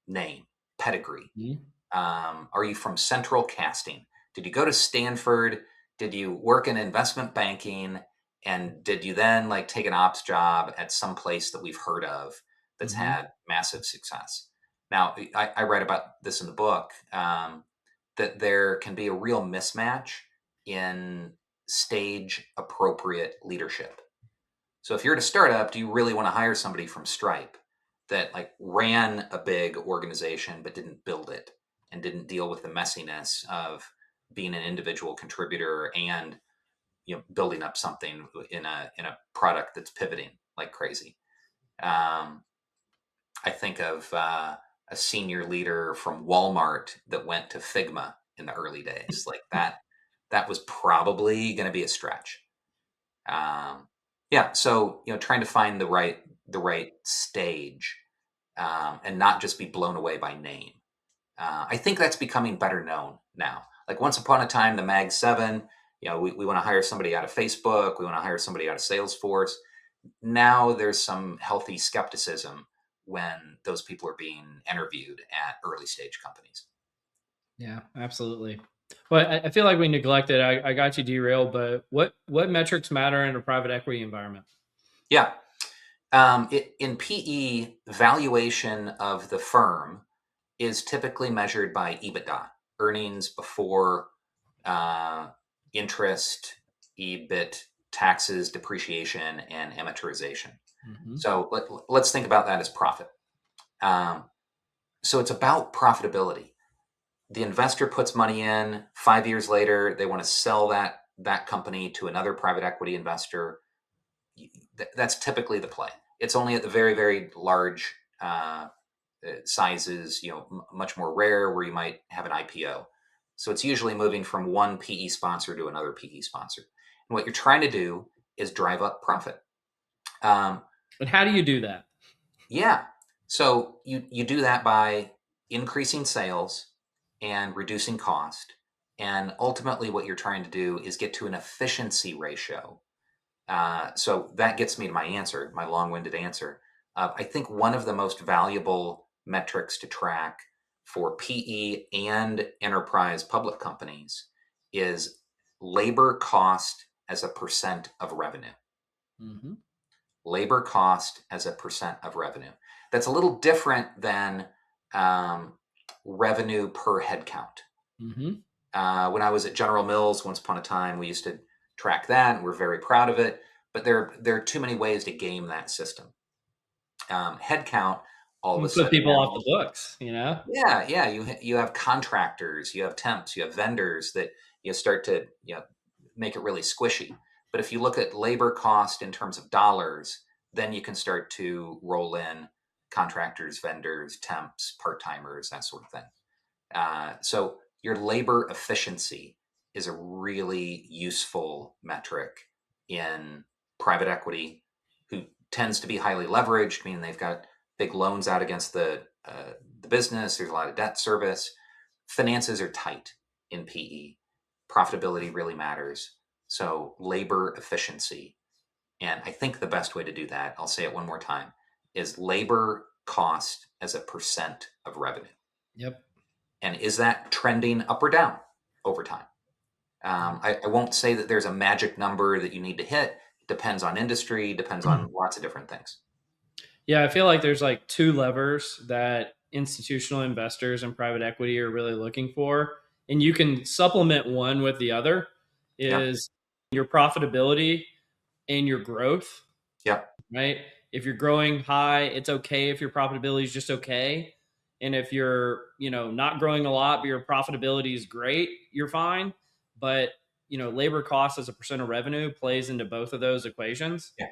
name, pedigree. Mhm. Are you from Central Casting? Did you go to Stanford? Did you work in investment banking? And did you then like take an ops job at some place that we've heard of that's Mhm. had massive success? Now, I write about this in the book that there can be a real mismatch in stage appropriate leadership. So if you're at a startup, do you really want to hire somebody from Stripe that like ran a big organization but didn't build it and didn't deal with the messiness of being an individual contributor and building up something in a product that's pivoting like crazy? Um, I think of a senior leader from Walmart that went to Figma in the early days. Like that was probably going to be a stretch. Um, yeah, so trying to find the right stage and not just be blown away by name. I think that's becoming better known now. Like once upon a time, the Mag 7, we want to hire somebody out of Facebook, we want to hire somebody out of Salesforce. Now there's some healthy skepticism when those people are being interviewed at early stage companies. Yeah, absolutely. Well, I feel like we neglected. I got you derailed, but what metrics matter in a private equity environment? Yeah. In PE, valuation of the firm is typically measured by EBITDA, earnings before uh, interest, EBIT, taxes, depreciation, and amortization. Hmm. So let's think about that as profit. Um, so it's about profitability. The investor puts money in. 5 years later, they want to sell that company to another private equity investor. That's typically the play. It's only at the very, very large sizes, much more rare, where you might have an IPO. So it's usually moving from one PE sponsor to another PE sponsor. And what you're trying to do is drive up profit. Um, And how do you do that? yeah. So you do that by increasing sales and reducing cost. And ultimately, what you're trying to do is get to an efficiency ratio. So that gets me to my answer, my long winded answer. I think one of the most valuable metrics to track for PE and enterprise public companies is labor cost as a percent of revenue. Hmm. Labor cost as a percent of revenue. That's a little different than um, revenue per head count. Hmm. When I was at General Mills, once upon a time, we used to track that, and we're very proud of it. But there are too many ways to game that system. Headcount, all of a You put sudden people off now, the books, you know? yeah, you have contractors, you have temps, you have vendors that you start to make it really squishy. But if you look at labor cost in terms of dollars, then you can start to roll in contractors, vendors, temps, part timers, that sort of thing. So your labor efficiency is a really useful metric in private equity, who tends to be highly leveraged, meaning they've got big loans out against the business. There's a lot of debt service. Finances are tight in PE. Profitability really matters. So labor efficiency, and I think the best way to do that, I'll say it one more time, is labor cost as a percent of revenue. Yep. And is that trending up or down over time? I won't say that there's a magic number that you need to hit. It depends on industry, depends on lots of different things. Yeah, I feel like there's like two levers that institutional investors and private equity are really looking for, and you can supplement one with the other. Yeah, Is your profitability and your growth, yeah, right? If you're growing high, it's okay if your profitability is just okay. And if you're, not growing a lot, but your profitability is great, you're fine. But, labor cost as a percent of revenue plays into both of those equations. yeah.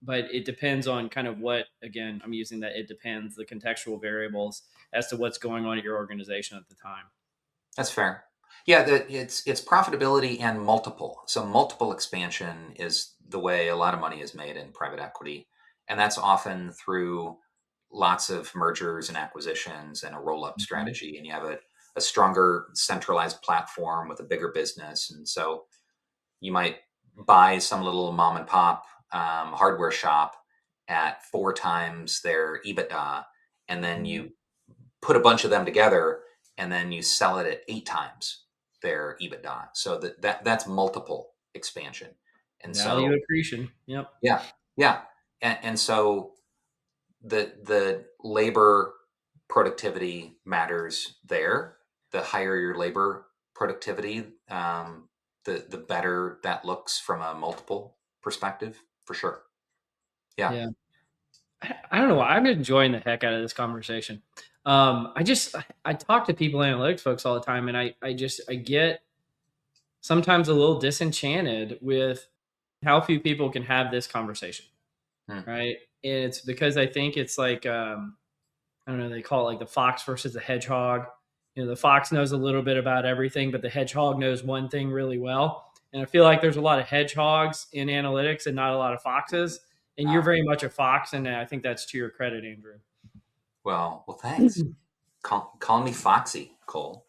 But it depends on kind of what, again, I'm using that it depends, the contextual variables as to what's going on at your organization at the time. That's fair. Yeah, it's profitability and multiple. So multiple expansion is the way a lot of money is made in private equity, and that's often through lots of mergers and acquisitions and a roll-up Mhm. strategy. And you have a stronger centralized platform with a bigger business, and so you might buy some little mom and pop hardware shop at 4 times their EBITDA, and then Mhm. you put a bunch of them together, and then you sell it at 8 times their EBITDA. So that's multiple expansion. And Value so accretion. Yep. yeah, yeah, and so the labor productivity matters there. The higher your labor productivity, the better that looks from a multiple perspective, for sure. Yeah. Yeah. I don't know why I'm enjoying the heck out of this conversation. I talk to people analytics folks all the time, and I get sometimes a little disenchanted with how few people can have this conversation, Hmm. right? And it's because I think it's like I don't know, they call it like the fox versus the hedgehog. The fox knows a little bit about everything, but the hedgehog knows one thing really well. And I feel like there's a lot of hedgehogs in analytics and not a lot of foxes. And you're Wow. very much a fox, and I think that's to your credit, Andrew. Well, thanks. Call me Foxy, Cole.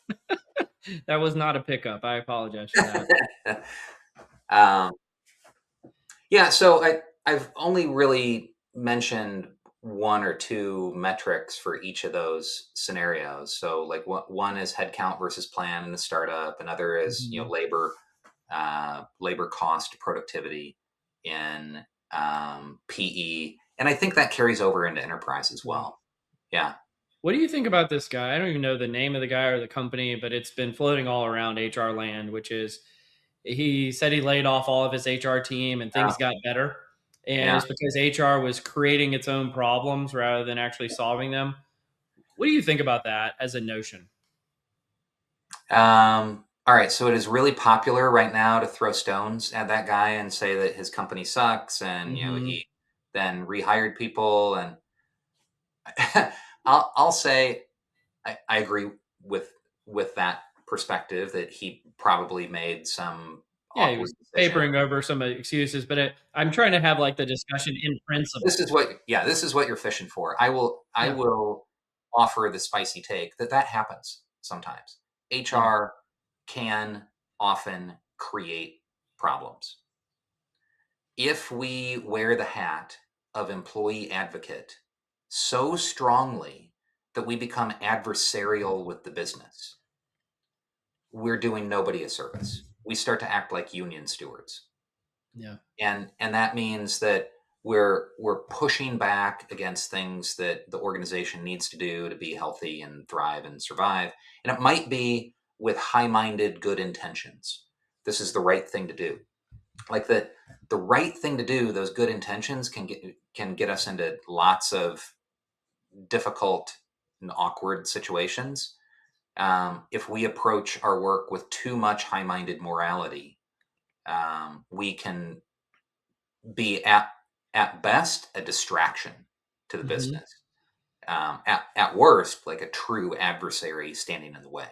That was not a pickup. I apologize for that. um, yeah, so I've only really mentioned one or two metrics for each of those scenarios. So like one is headcount versus plan in the startup, another is Mhm. labor cost productivity in PE, and I think that carries over into enterprise as Yeah. well. Yeah, What do you think about this guy? I don't even know the name of the guy or the company, but it's been floating all around HR land, which is he said he laid off all of his HR team and yeah, things got better. And yeah. it's because HR was creating its own problems rather than actually solving them. What do you think about that as a notion? All right, so it is really popular right now to throw stones at that guy and say that his company sucks, and Hmm. he then rehired people. And I'll say I agree with with that perspective that he probably made some Yeah, he awkward was decision. papering over some excuses, but I'm trying to have like the discussion in principle. This is what you're fishing for. I Yeah, will offer the spicy take that that happens sometimes. yeah. HR can often create problems. If we wear the hat of employee advocate so strongly that we become adversarial with the business, we're doing nobody a service. We start to act like union stewards. Yeah. And that means that we're pushing back against things that the organization needs to do to be healthy and thrive and survive. And it might be with high-minded good intentions. This is the right thing to do. Like the right thing to do, those good intentions can get us into lots of difficult and awkward situations. If we approach our work with too much high-minded morality, we can be at best a distraction to the Hmm. business. At worst, like a true adversary standing in the way.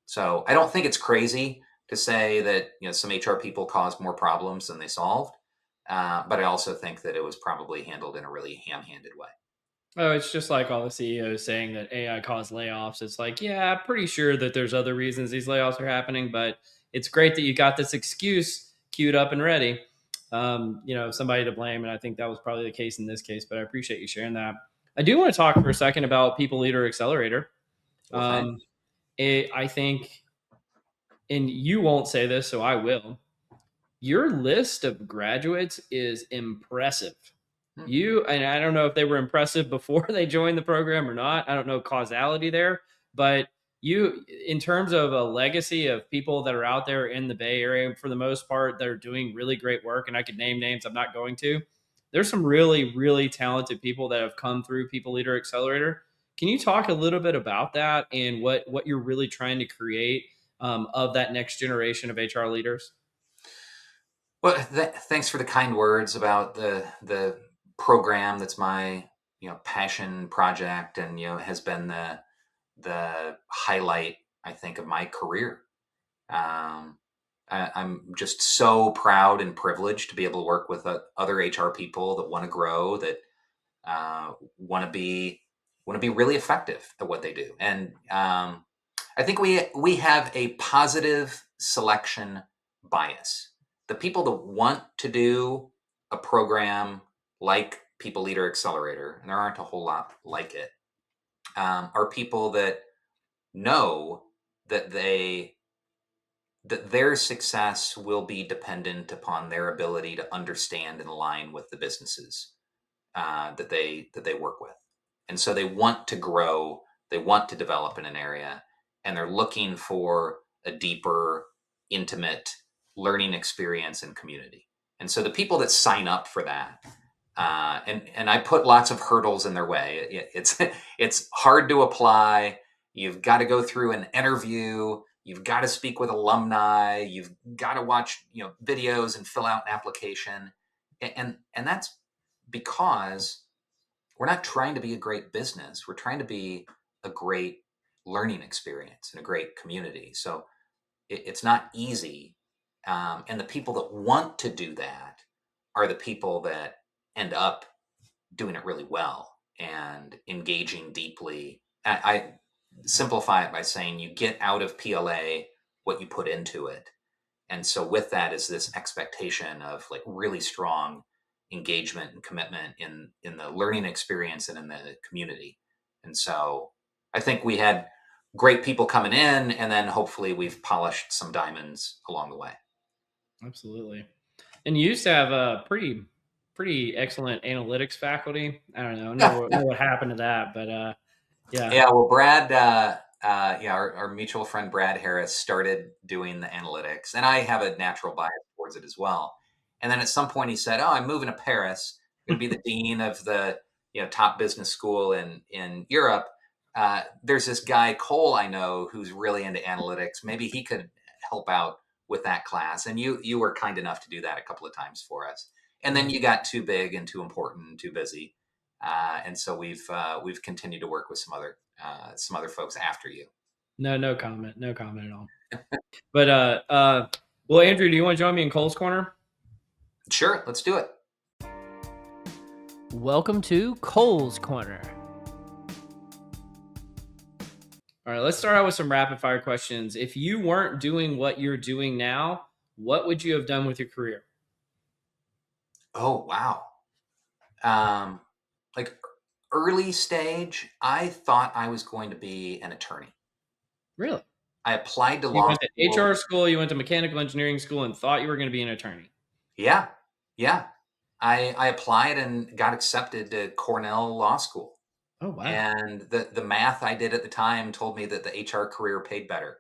So I don't think it's crazy to say that some HR people caused more problems than they solved, but I also think that it was probably handled in a really ham-handed way. Oh, it's just like all the CEOs saying that AI caused layoffs. It's like, yeah, pretty sure that there's other reasons these layoffs are happening, but it's great that you got this excuse queued up and ready. Somebody to blame, and I think that was probably the case in this case. But I appreciate you sharing that. I do want to talk for a second about People Leader Accelerator. Well, thanks. I think, and you won't say this, so I will. Your list of graduates is impressive. Hmm. And I don't know if they were impressive before they joined the program or not. I don't know causality there, but in terms of a legacy of people that are out there in the Bay Area, for the most part, they're doing really great work. And I could name names, I'm not going to. There's some really, really talented people that have come through People Leader Accelerator. Can you talk a little bit about that and what you're really trying to create of that next generation of HR leaders? Well, thanks for the kind words about the program. That's my passion project, and has been the highlight, I think, of my career. Um, I'm just so proud and privileged to be able to work with other HR people that want to grow, that want to be really effective at what they do. And I think we have a positive selection bias. The people that want to do a program like People Leader Accelerator, and there aren't a whole lot like it, are people that know that their success will be dependent upon their ability to understand and align with the businesses that they work with, and so they want to grow, they want to develop in an area, and they're looking for a deeper, intimate learning experience and community. And so the people that sign up for that, and I put lots of hurdles in their way. It's it's hard to apply. You've got to go through an interview. You've got to speak with alumni. You've got to watch videos and fill out an application, and that's because we're not trying to be a great business. We're trying to be a great learning experience and a great community. So it's not easy. And the people that want to do that are the people that end up doing it really well and engaging deeply. I simplify it by saying you get out of PLA what you put into it. And so with that is this expectation of like really strong engagement and commitment in the learning experience and in the community. And so I think we had great people coming in, and then hopefully we've polished some diamonds along the way. Absolutely. And you used to have a pretty excellent analytics faculty. I don't know what happened to that, but yeah. Yeah, well, Brad, yeah, our mutual friend Brad Harris started doing the analytics, and I have a natural bias towards it as well. And then at some point, he said, "Oh, I'm moving to Paris. I'm going to be the dean of the top business school in Europe. There's this guy Cole I know who's really into analytics. Maybe he could help out with that class." And you were kind enough to do that a couple of times for us. And then you got too big and too important and too busy. And so we've continued to work with some other folks after you. No comment. No comment at all. But well, Andrew, do you want to join me in Cole's Corner? Sure, let's do it. Welcome to Cole's Corner. All right, let's start out with some rapid fire questions. If you weren't doing what you're doing now, what would you have done with your career? Oh wow. Like early stage, I thought I was going to be an attorney. Really? I applied to You law went to school. HR school, you went to mechanical engineering school, and thought you were going to be an attorney. Yeah, yeah. I applied and got accepted to Cornell Law School. Oh, wow. And the math I did at the time told me that the HR career paid better.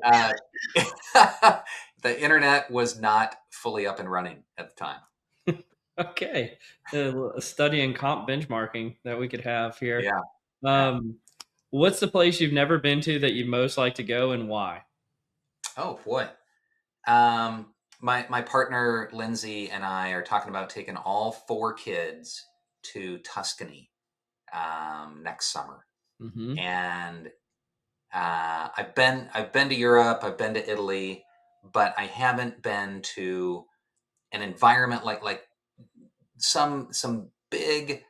uh, the internet was not fully up and running at the time. Okay. A study in comp benchmarking that we could have here. Yeah, yeah. Um, what's the place you've never been to that you'd most like to go and why? Oh boy. My partner Lindsay and I are talking about taking all four kids to Tuscany next summer, Mm-hmm. and I've been to Europe, I've been to Italy, but I haven't been to an environment like some big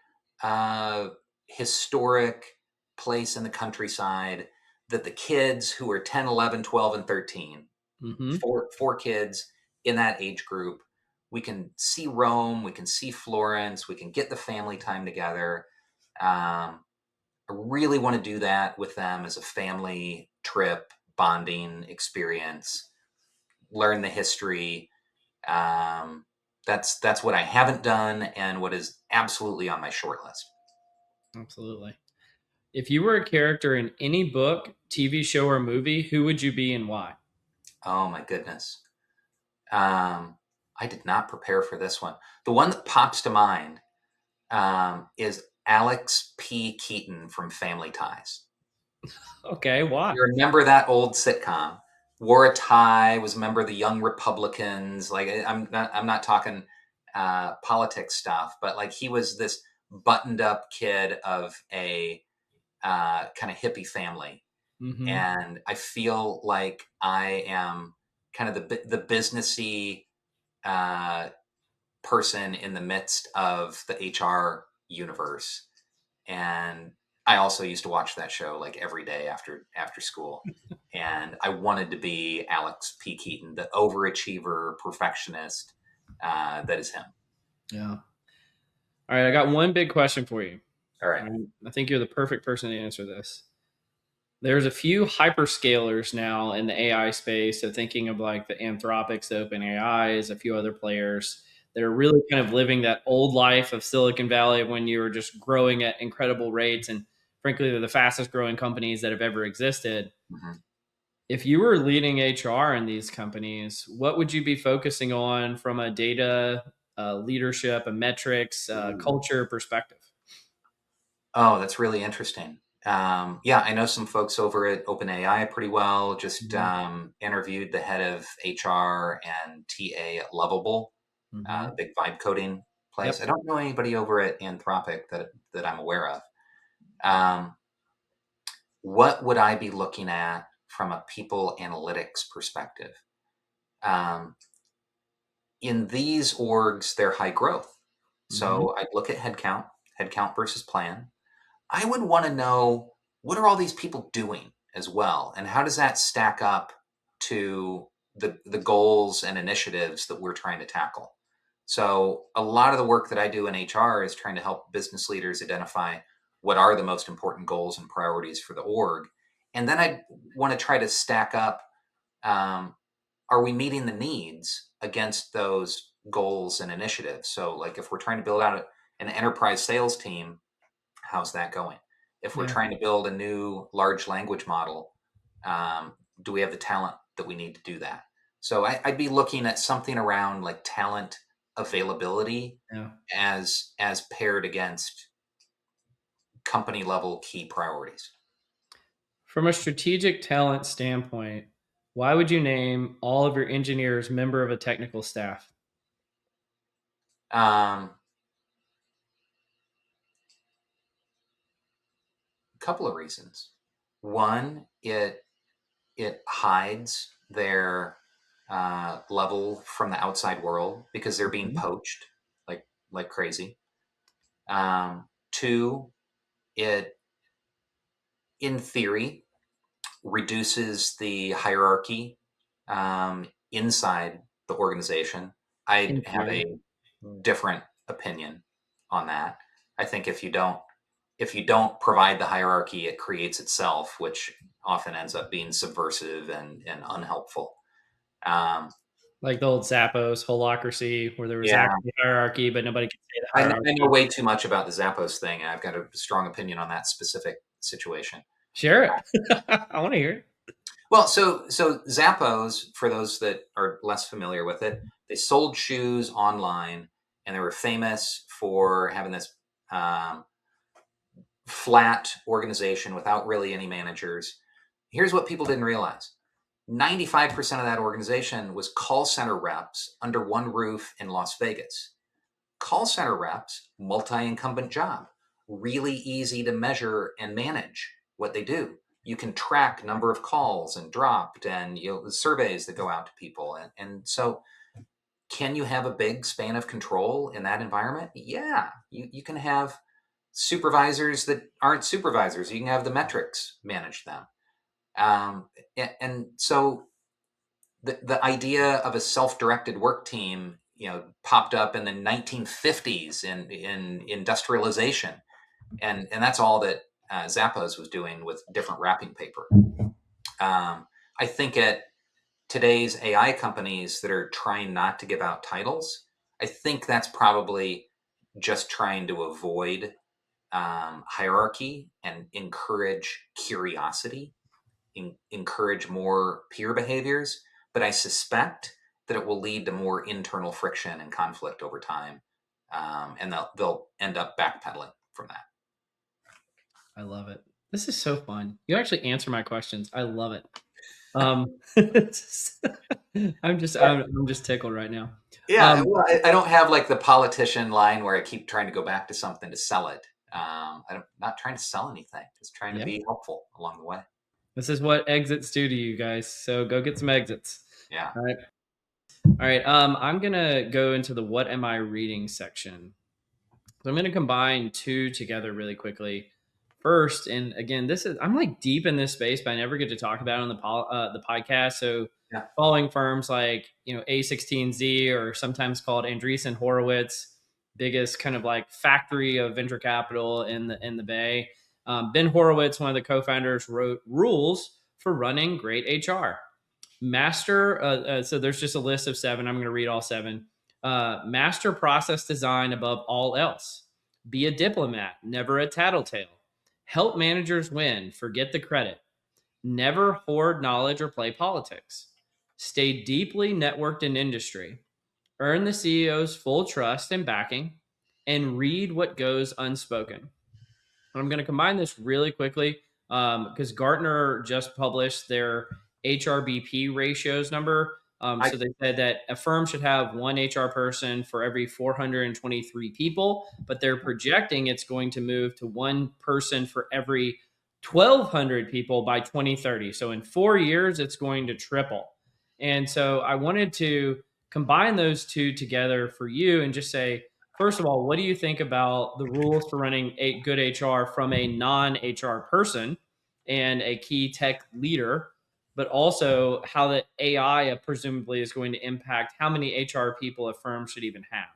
uh, historic place in the countryside that the kids who are 10, 11, 12, and 13, Mm-hmm. four kids in that age group, we can see Rome, we can see Florence, we can get the family time together. I really want to do that with them as a family trip, bonding experience, learn the history. Um, that's what I haven't done and what is absolutely on my short list. Absolutely. If you were a character in any book, TV show, or movie, who would you be and why? Oh my goodness. I did not prepare for this one. The one that pops to mind is Alex P. Keaton from Family Ties. Okay, why? You remember that old sitcom? Wore a tie, was a member of the Young Republicans. Like I'm not talking politics stuff, but like he was this buttoned up kid of a kind of hippie family, Mm-hmm. and I feel like I am kind of the businessy uh, person in the midst of the HR universe. And I also used to watch that show like every day after school. And I wanted to be Alex P. Keaton, the overachiever perfectionist that is him. Yeah. All right, I got one big question for you. All right. All right, I think you're the perfect person to answer this. There's a few hyperscalers now in the AI space. So thinking of like the Anthropics, the OpenAIs, a few other players that are really kind of living that old life of Silicon Valley when you were just growing at incredible rates. And frankly, they're the fastest growing companies that have ever existed. Mhm. If you were leading HR in these companies, what would you be focusing on from a data, leadership, a metrics, Ooh. culture perspective? Oh, that's really interesting. Yeah, I know some folks over at OpenAI pretty well. Just Mm-hmm. interviewed the head of HR and TA at Lovable, Mm-hmm. big vibe coding place. Yep. I don't know anybody over at Anthropic that I'm aware of. Um, what would I be looking at from a people analytics perspective? Um, in these orgs, they're high growth. Mm-hmm. So I'd look at headcount versus plan. I would want to know, what are all these people doing as well? And how does that stack up to the goals and initiatives that we're trying to tackle? So a lot of the work that I do in HR is trying to help business leaders identify what are the most important goals and priorities for the org. And then I want to try to stack up, um, are we meeting the needs against those goals and initiatives? So like if we're trying to build out an enterprise sales team, how's that going? If we're Yeah. trying to build a new large language model, um, do we have the talent that we need to do that? So I'd be looking at something around like talent availability Yeah. as paired against company level key priorities. From a strategic talent standpoint, why would you name all of your engineers member of a technical staff? A couple of reasons. One, it hides their level from the outside world because they're being Mhm. poached like crazy. Two, it in theory reduces the hierarchy inside the organization. I In have theory. a different opinion on that. I think if you don't provide the hierarchy, it creates itself, which often ends up being subversive and unhelpful. Um, Like the old Zappos holacracy, where there was yeah, actually hierarchy, but nobody could say the I know hierarchy. way too much about the Zappos thing. I've got a strong opinion on that specific situation. Share it. I want to hear it. Well, so Zappos, for those that are less familiar with it, they sold shoes online, and they were famous for having this um, flat organization without really any managers. Here's what people didn't realize: 95% of that organization was call center reps under one roof in Las Vegas. Call center reps, multi-incumbent job, really easy to measure and manage what they do. You can track number of calls and dropped and the surveys that go out to people. And so can you have a big span of control in that environment? Yeah, you can have supervisors that aren't supervisors. You can have the metrics manage them. And so the idea of a self-directed work team, popped up in the 1950s in industrialization, and that's all that Zappos was doing with different wrapping paper. I think at today's AI companies that are trying not to give out titles, I think that's probably just trying to avoid hierarchy and encourage curiosity, encourage more peer behaviors, but I suspect that it will lead to more internal friction and conflict over time, and they'll end up backpedaling from that. I love it. This is so fun. You actually answer my questions. I love it. It's I'm just tickled right now. Yeah, Um, well, I don't have like the politician line where I keep trying to go back to something to sell it. I'm not trying to sell anything; just trying to yeah, be helpful along the way. this is what exits do to you guys. So go get some exits. Yeah, All right. All right. I'm gonna go into the what am I reading section. So I'm going to combine two together really quickly. First, and again, this is I'm like deep in this space, but I never get to talk about it on the podcast. So, yeah. following firms like A16Z, or sometimes called Andreessen Horowitz, biggest kind of like factory of venture capital in the Bay. Ben Horowitz, one of the co-founders, wrote rules for running great HR. So there's just a list of seven. I'm going to read all seven. Master process design above all else. Be a diplomat, never a tattletale. Help managers win, forget the credit. Never hoard knowledge or play politics. Stay deeply networked in industry. Earn the CEO's full trust and backing, and read what goes unspoken. I'm going to combine this really quickly because Gartner just published their HRBP ratios number. I So they said that a firm should have one HR person for every 423 people, but they're projecting it's going to move to one person for every 1,200 people by 2030. So in 4 years, it's going to triple. And so I wanted to combine those two together for you and just say, first of all, what do you think about the rules for running a good HR from a non-HR person? and a key tech leader, but also how the AI presumably is going to impact how many HR people a firm should even have.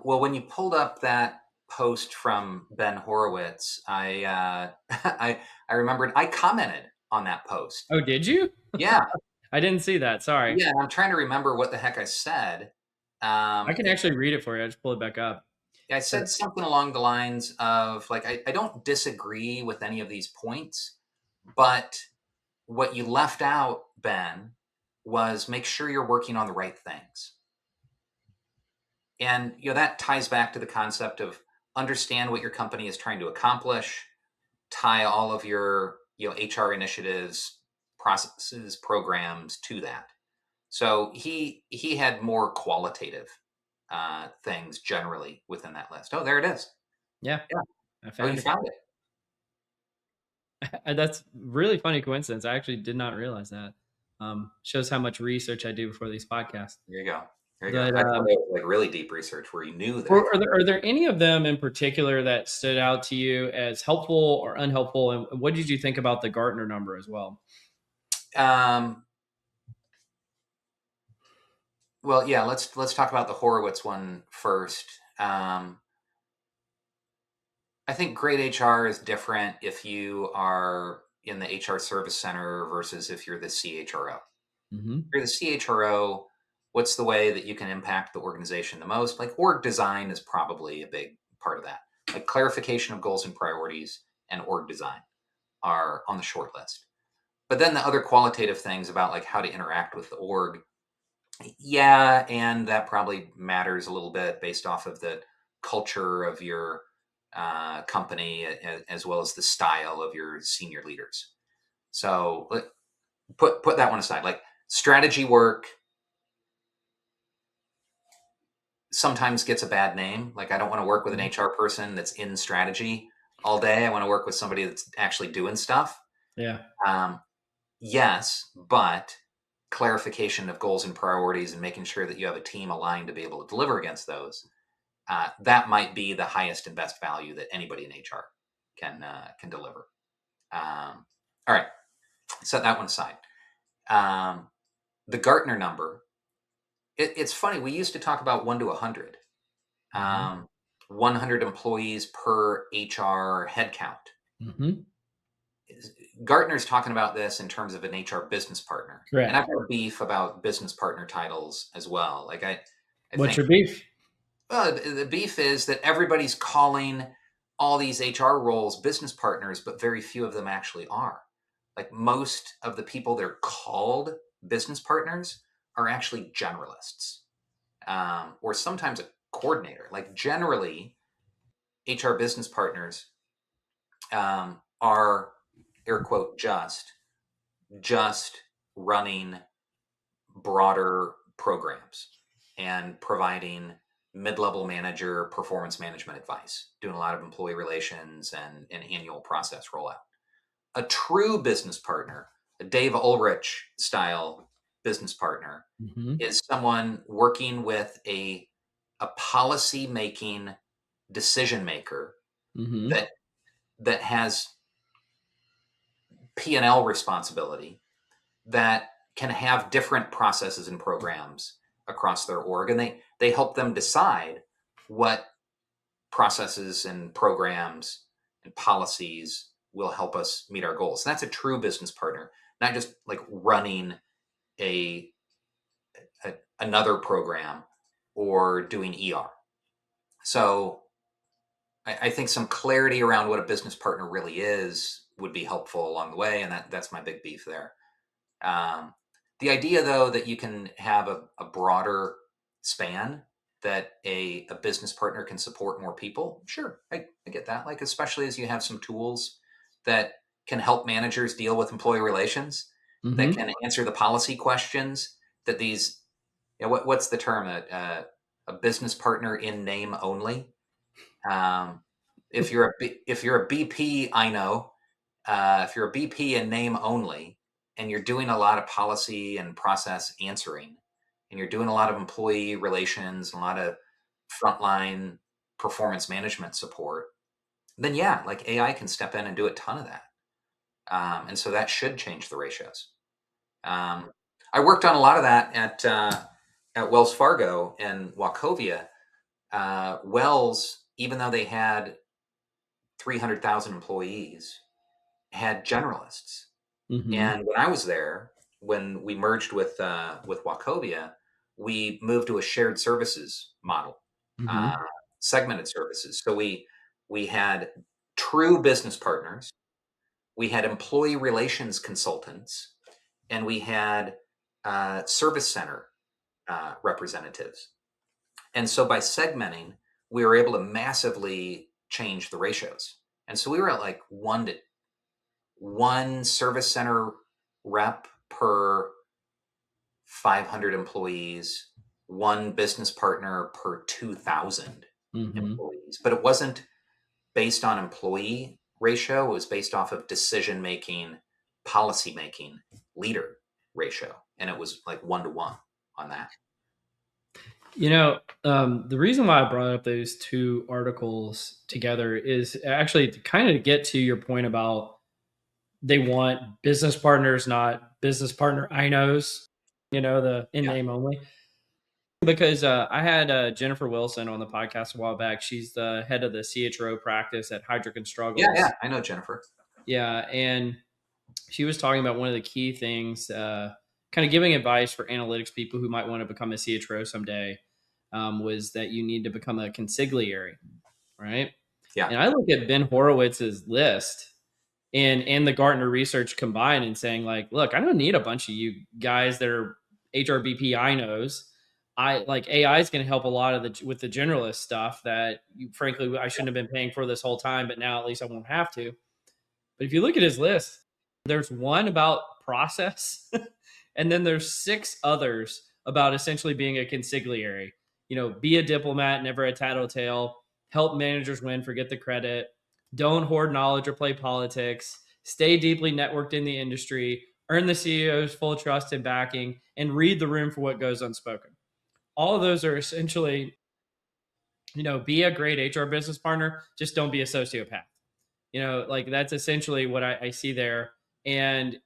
Well, when you pulled up that post from Ben Horowitz, I remembered I commented on that post. Oh, did you? Yeah, I didn't see that. Sorry. yeah. I'm trying to remember what the heck I said. I can actually read it for you. I just pull it back up. I said something along the lines of like, I don't disagree with any of these points, but what you left out, Ben, was make sure you're working on the right things. And that ties back to the concept of understand what your company is trying to accomplish, tie all of your HR initiatives, processes, programs to that. So he had more qualitative things generally within that list. Oh, there it is. Yeah, Yeah. I Oh, you found found it. it. That's really funny coincidence. I actually did not realize that. Shows how much research I do before these podcasts. There you go. There you go. But I thought it was like really deep research where you knew that. are there any of them in particular that stood out to you as helpful or unhelpful? And what did you think about the Gartner number as well? Well, yeah. Let's talk about the Horowitz one first. I think great HR is different if you are in the HR service center versus if you're the CHRO. Mm-hmm. If you're the CHRO, what's the way that you can impact the organization the most? Like org design is probably a big part of that. Like clarification of goals and priorities and org design are on the short list. But then the other qualitative things about like how to interact with the org, yeah, and that probably matters a little bit based off of the culture of your company as well as the style of your senior leaders. So put that one aside. Like strategy work sometimes gets a bad name. Like I don't want to work with an HR person that's in strategy all day. I want to work with somebody that's actually doing stuff. Yeah. Um, yes, but clarification of goals and priorities and making sure that you have a team aligned to be able to deliver against those. That might be the highest and best value that anybody in HR can deliver. All right, set that one aside. The Gartner number. It's funny. We used to talk about 1 to 100. 100 employees per HR headcount. Mm-hmm. Gartner's talking about this in terms of an HR business partner. Correct. And I've got beef about business partner titles as well. Like I What's think your beef? the beef is that everybody's calling all these HR roles business partners, but very few of them actually are. Like most of the people that are called business partners are actually generalists, or sometimes a coordinator. Like generally, HR business partners are air quote just running broader programs and providing mid-level manager performance management advice, doing a lot of employee relations and an annual process rollout. A true business partner, a Dave Ulrich style business partner, Mm-hmm. is someone working with a policy making decision maker Mm-hmm. that has P&L responsibility, that can have different processes and programs across their org, and they help them decide what processes and programs and policies will help us meet our goals. That's a true business partner, not just like running a another program or doing ER. So I think some clarity around what a business partner really is would be helpful along the way, and that's my big beef there. Um, the idea, though, that you can have a broader span, that a business partner can support more people, sure, I get that. Like, especially as you have some tools that can help managers deal with employee relations, that Mm-hmm. can answer the policy questions that these, what's the term? A business partner in name only. Um, if you're a BP, I know if you're a BP in name only, and you're doing a lot of policy and process answering, and you're doing a lot of employee relations, and a lot of frontline performance management support, then yeah, like AI can step in and do a ton of that. And so that should change the ratios. Um, I worked on a lot of that at Wells Fargo and Wachovia. Wells, even though they had 300,000 employees, had generalists. Mm-hmm. And when I was there, when we merged with Wachovia, we moved to a shared services model, uh, Mm-hmm. segmented services. So we had true business partners, we had employee relations consultants, and we had service center representatives. And so by segmenting, we were able to massively change the ratios. And so we were at like one service center rep per 500 employees, one business partner per 2,000 Mm-hmm. employees. But it wasn't based on employee ratio, it was based off of decision making, policy making, leader ratio. And it was like 1 to 1 on that. The reason why I brought up those two articles together is actually to kind of get to your point about they want business partners, not business partner I knows, the in Yeah. name only. Because I had Jennifer Wilson on the podcast a while back. She's the head of the CHRO practice at Hydrick and Yeah. Yeah. Struggles. I know Jennifer. Yeah. And she was talking about one of the key things, kind of giving advice for analytics people who might want to become a CHRO someday, was that you need to become a consigliere, right? Yeah. And I look at Ben Horowitz's list and the Gartner research combined and saying like, look, I don't need a bunch of you guys that are HRBP I knows. I like AI is going to help a lot of with the generalist stuff that frankly I shouldn't have been paying for this whole time, but now at least I won't have to. But if you look at his list, there's one about process, and then there's six others about essentially being a consigliere. Be a diplomat, never a tattletale. Help managers win, forget the credit. Don't hoard knowledge or play politics. Stay deeply networked in the industry. Earn the CEO's full trust and backing, and read the room for what goes unspoken. All of those are essentially, be a great HR business partner. Just don't be a sociopath. Like that's essentially what I see there. And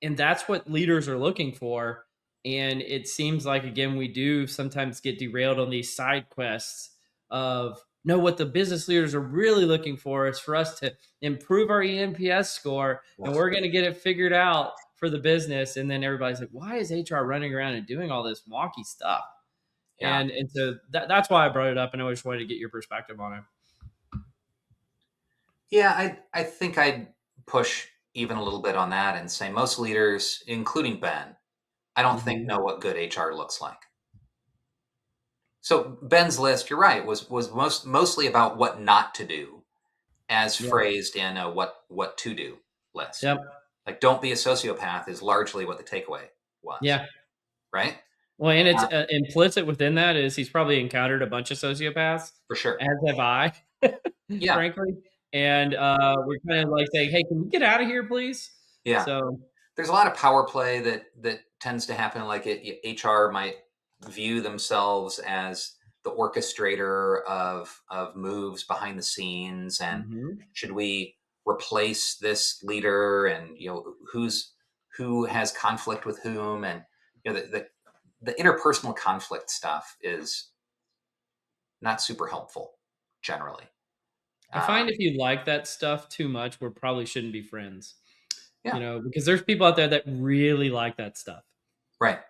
that's what leaders are looking for. And it seems like again we do sometimes get derailed on these side quests of no, what the business leaders are really looking for is for us to improve our ENPS score, and Ugh. we're going to get it figured out for the business. And then everybody's like, why is HR running around and doing all this wonky stuff? Yeah. And so that's why I brought it up, and I just wanted to get your perspective on it. Yeah. I think I'd push even a little bit on that and say most leaders, including Ben, I don't think Mm-hmm. know what good HR looks like. So Ben's list, you're right, was mostly about what not to do, as Yep. phrased in a what to do list. Yep. Like don't be a sociopath is largely what the takeaway was, Yeah. right? Well, and it's Uh, implicit within that is he's probably encountered a bunch of sociopaths, for sure. as have I, Yeah. frankly. And we're kind of like saying, "Hey, can we get out of here, please?" Yeah. So, There's a lot of power play that tends to happen. Like HR might view themselves as the orchestrator of moves behind the scenes, and mhm. should we replace this leader, and who has conflict with whom, and the interpersonal conflict stuff is not super helpful generally. I Uh, find if you like that stuff too much, we probably shouldn't be friends. yeah, Because there's people out there that really like that stuff. right,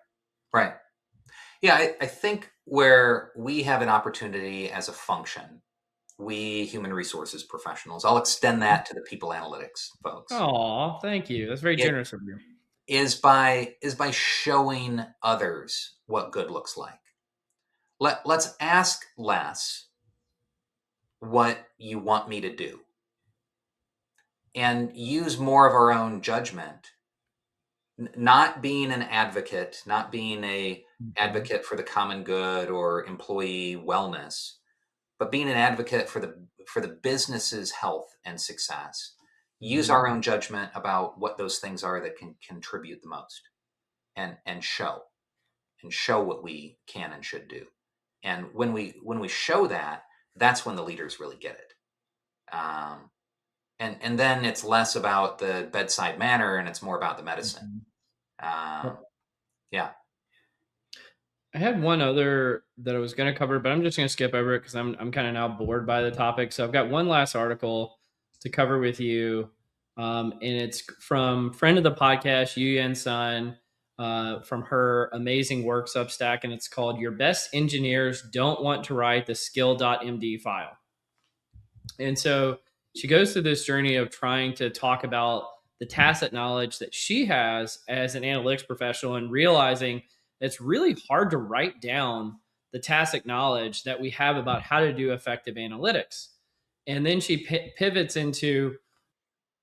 right. Yeah, I think where we have an opportunity as a function, we human resources professionals, I'll extend that to the people analytics folks, Oh, thank you. That's very it generous of you. is by showing others what good looks like. Let's ask less what you want me to do and use more of our own judgment, not being an advocate, not being a Mhm. advocate for the common good or employee wellness, but being an advocate for the business's health and success. Use Mhm. our own judgment about what those things are that can contribute the most, and show what we can and should do. And when we show that, that's when the leaders really get it. And then it's less about the bedside manner and it's more about the medicine. Mhm. Um, yeah. I had one other that I was going to cover, but I'm just going to skip over it because I'm kind of now bored by the topic. So I've got one last article to cover with you, and it's from friend of the podcast, Yu Yen Sun, from her amazing work Substack, and it's called "Your Best Engineers Don't Want to Write the Skill.md File." And so she goes through this journey of trying to talk about the tacit knowledge that she has as an analytics professional and realizing it's really hard to write down the tacit knowledge that we have about how to do effective analytics. And then she pivots into,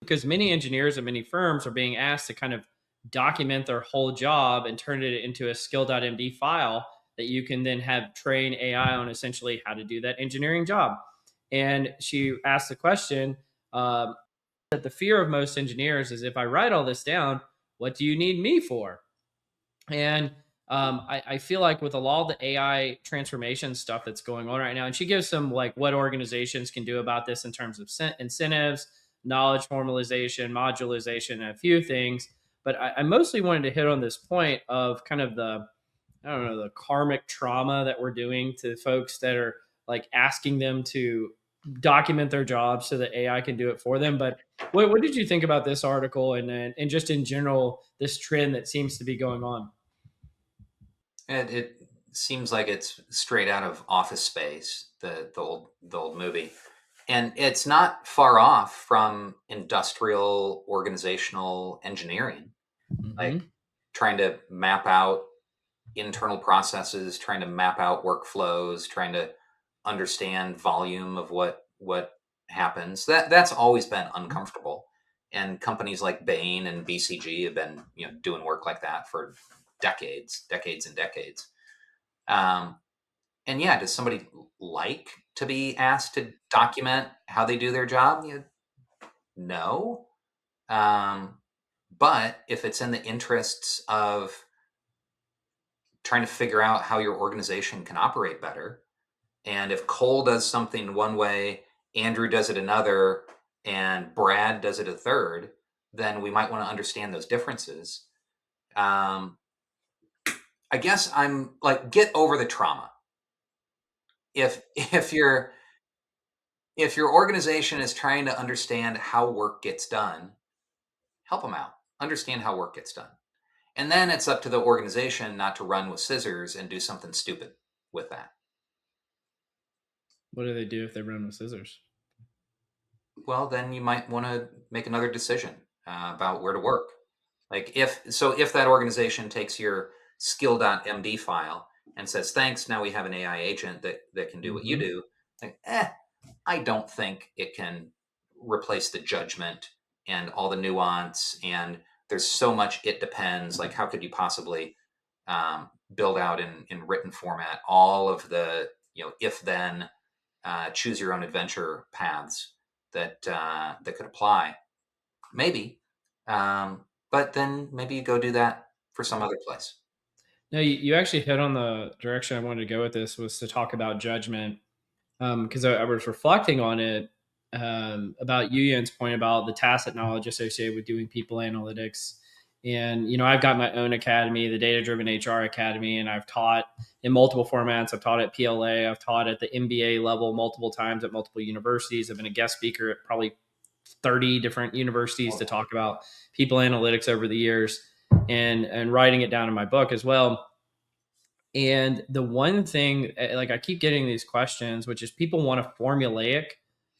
because many engineers and many firms are being asked to kind of document their whole job and turn it into a skill.md file that you can then have train AI on essentially how to do that engineering job. And she asked the question, that the fear of most engineers is, if I write all this down, what do you need me for? And I feel like with a lot of the AI transformation stuff that's going on right now, and she gives some like what organizations can do about this in terms of incentives, knowledge formalization, modularization, and a few things. But I mostly wanted to hit on this point of kind of the, I don't know, the karmic trauma that we're doing to folks that are like asking them to document their jobs so that AI can do it for them. But what did you think about this article and just in general, this trend that seems to be going on? It seems like it's straight out of Office Space, the old movie, and it's not far off from industrial organizational engineering, like Hmm. trying to map out internal processes, trying to map out workflows, trying to understand volume of what happens. That's always been uncomfortable, and companies like Bain and BCG have been doing work like that for decades and decades. Um, and yeah, does somebody like to be asked to document how they do their job? No. Um, but if it's in the interests of trying to figure out how your organization can operate better, and if Cole does something one way, Andrew does it another, and Brad does it a third, then we might want to understand those differences. Um, I guess I'm like, get over the trauma. If your organization is trying to understand how work gets done, help them out. Understand how work gets done. And then it's up to the organization not to run with scissors and do something stupid with that. What do they do if they run with scissors? Well, then you might want to make another decision about where to work. Like if that organization takes your skill.md file and says, thanks, now we have an AI agent that can do what you Hmm. do, like, I don't think it can replace the judgment and all the nuance. And there's so much it depends. Like, how could you possibly build out in written format all of the if then choose your own adventure paths that could apply? Maybe, but then maybe you go do that for some other place. No, you actually hit on the direction I wanted to go with this, was to talk about judgment. Because I was reflecting on it, about Yu Yan's point about the tacit knowledge associated with doing people analytics. And, I've got my own academy, the Data Driven HR Academy, and I've taught in multiple formats. I've taught at PLA, I've taught at the MBA level multiple times at multiple universities. I've been a guest speaker at probably 30 different universities to talk about people analytics over the years, and writing it down in my book as well. And the one thing, like I keep getting these questions, which is people want a formulaic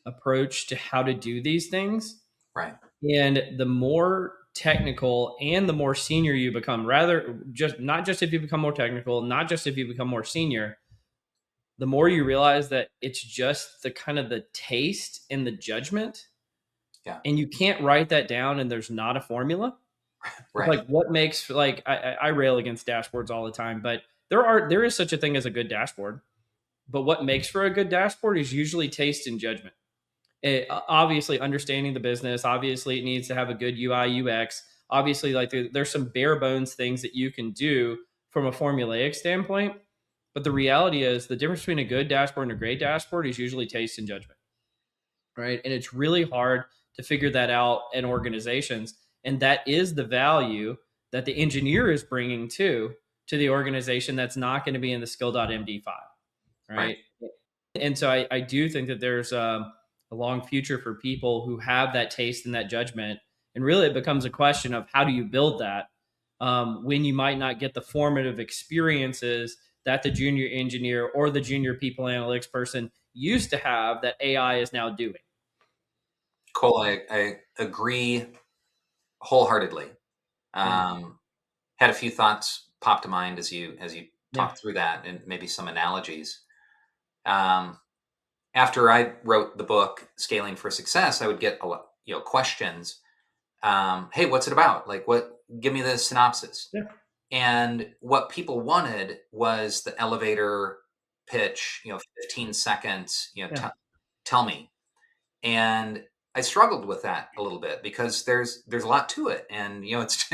approach to how to do these things. Right. And the more technical and the more senior you become, rather just not just if you become more technical, not just if you become more senior, the more you realize that it's just the kind of the taste and the judgment. Yeah. And you can't write that down and there's not a formula. It's Right. like what makes, like I rail against dashboards all the time, but there is such a thing as a good dashboard. But what makes for a good dashboard is usually taste and judgment. Obviously, understanding the business. Obviously, it needs to have a good UI UX. Obviously, like there's some bare bones things that you can do from a formulaic standpoint. But the reality is the difference between a good dashboard and a great dashboard is usually taste and judgment, right? And it's really hard to figure that out in organizations. And that is the value that the engineer is bringing to the organization that's not going to be in the skill.md file, Right. right? And so I do think that there's a long future for people who have that taste and that judgment. And really, it becomes a question of how do you build that when you might not get the formative experiences that the junior engineer or the junior people analytics person used to have that AI is now doing. Cole, I agree wholeheartedly. Yeah. Had a few thoughts pop to mind as you Yeah. talked through that, and maybe some analogies. Um, After I wrote the book Scaling for Success, I would get a lot, questions. Hey, what's it about? Like, what? Give me the synopsis. Yeah. And what people wanted was the elevator pitch. 15 seconds. Yeah. Tell me. And I struggled with that a little bit because there's a lot to it, and it's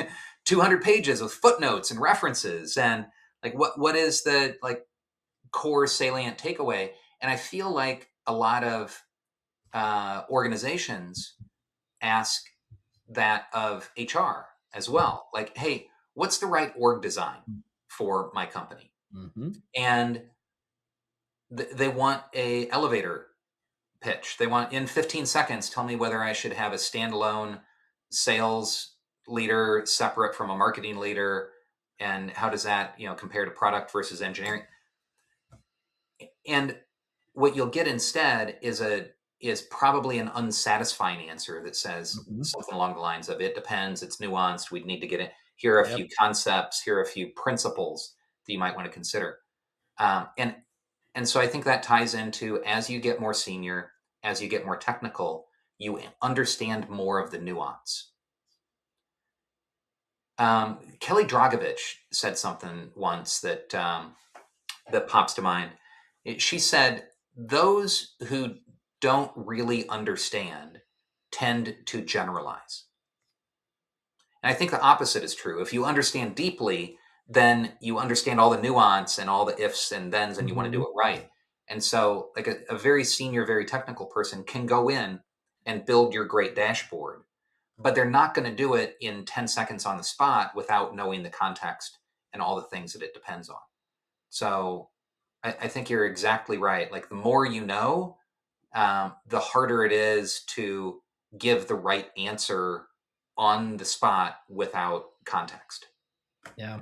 200 pages with footnotes and references, and like what is the like core salient takeaway. And I feel like a lot of organizations ask that of HR as well. Like, hey, what's the right org design for my company? Mm-hmm. And they want a elevator pitch. They want in 15 seconds, tell me whether I should have a standalone sales leader separate from a marketing leader, and how does that compare to product versus engineering. And what you'll get instead is probably an unsatisfying answer that says Mm-hmm. something along the lines of, it depends, it's nuanced, we'd need to get it, here are a Yep. few concepts, here are a few principles that you might want to consider. And so I think that ties into, as you get more senior, as you get more technical, you understand more of the nuance. Kelly Dragovich said something once that pops to mind. She said, "Those who don't really understand tend to generalize." And I think the opposite is true. If you understand deeply, then you understand all the nuance and all the ifs and thens, and you want to Mm-hmm. do it right. And so, like a very senior, very technical person can go in and build your great dashboard, but they're not going to do it in 10 seconds on the spot without knowing the context and all the things that it depends on. So I think you're exactly right. Like, the more you know, the harder it is to give the right answer on the spot without context. Yeah.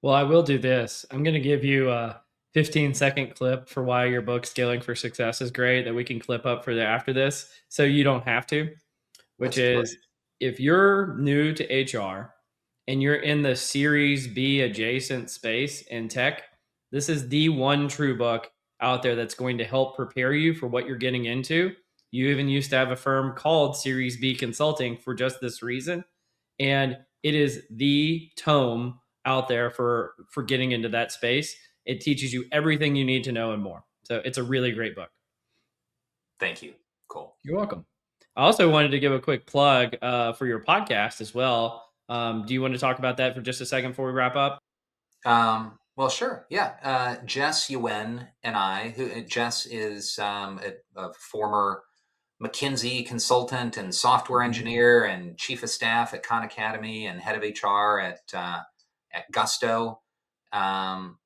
Well, I will do this. I'm going to give you a 15-second clip for why your book Scaling for Success is great that we can clip up for the after this so you don't have to, which Let's do it. is if you're new to HR and you're in the Series B adjacent space in tech, this is the one true book out there that's going to help prepare you for what you're getting into. You even used to have a firm called Series B Consulting for just this reason. And it is the tome out there for getting into that space. It teaches you everything you need to know and more. So it's a really great book. Thank you. Cool. You're welcome. I also wanted to give a quick plug for your podcast as well. Do you want to talk about that for just a second before we wrap up? Well, sure. Yeah. Jess Yuen and I, Jess is a former McKinsey consultant and software Mhm. engineer and chief of staff at Khan Academy and head of HR at Gusto. Um,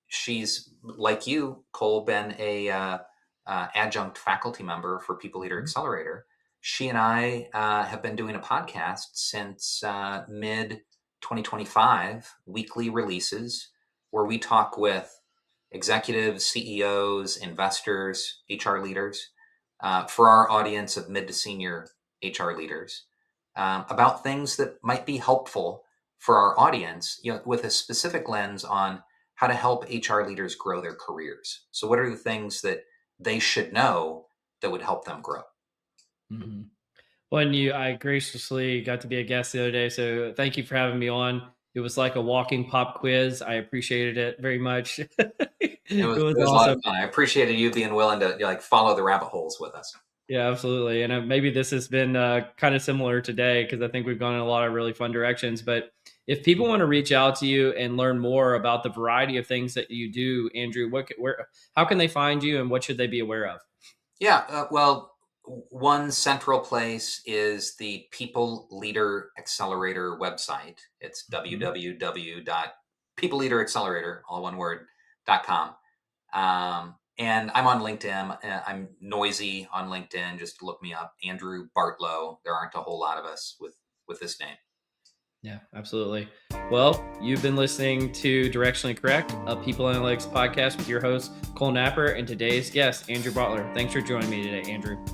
she's, like you, Cole, been a adjunct faculty member for People Leader Mhm. Accelerator. She and I have been doing a podcast since mid 2025, weekly releases where we talk with executives, CEOs, investors, HR leaders, for our audience of mid to senior HR leaders, about things that might be helpful for our audience, with a specific lens on how to help HR leaders grow their careers. So, what are the things that they should know that would help them grow? Mhm. Well, and I graciously got to be a guest the other day, so thank you for having me on. It was like a walking pop quiz. I appreciated it very much. It It was was it was a lot awesome. of fun. I appreciated you being willing to follow the rabbit holes with us. Yeah, absolutely. And maybe this has been kind of similar today because I think we've gone in a lot of really fun directions. But If people want to reach out to you and learn more about the variety of things that you do, Andrew, how can they find you and what should they be aware of? Yeah, well, one central place is the People Leader Accelerator website. It's www.peopleleaderaccelerator, all one word, .com. And I'm on LinkedIn. I'm noisy on LinkedIn. Just look me up, Andrew Bartlow. There aren't a whole lot of us with this name. Yeah, absolutely. Well, you've been listening to Directionally Correct, a People Analytics podcast with your host, Cole Napper, and today's guest, Andrew Butler. Thanks for joining me today, Andrew.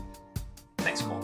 Thanks, Cole.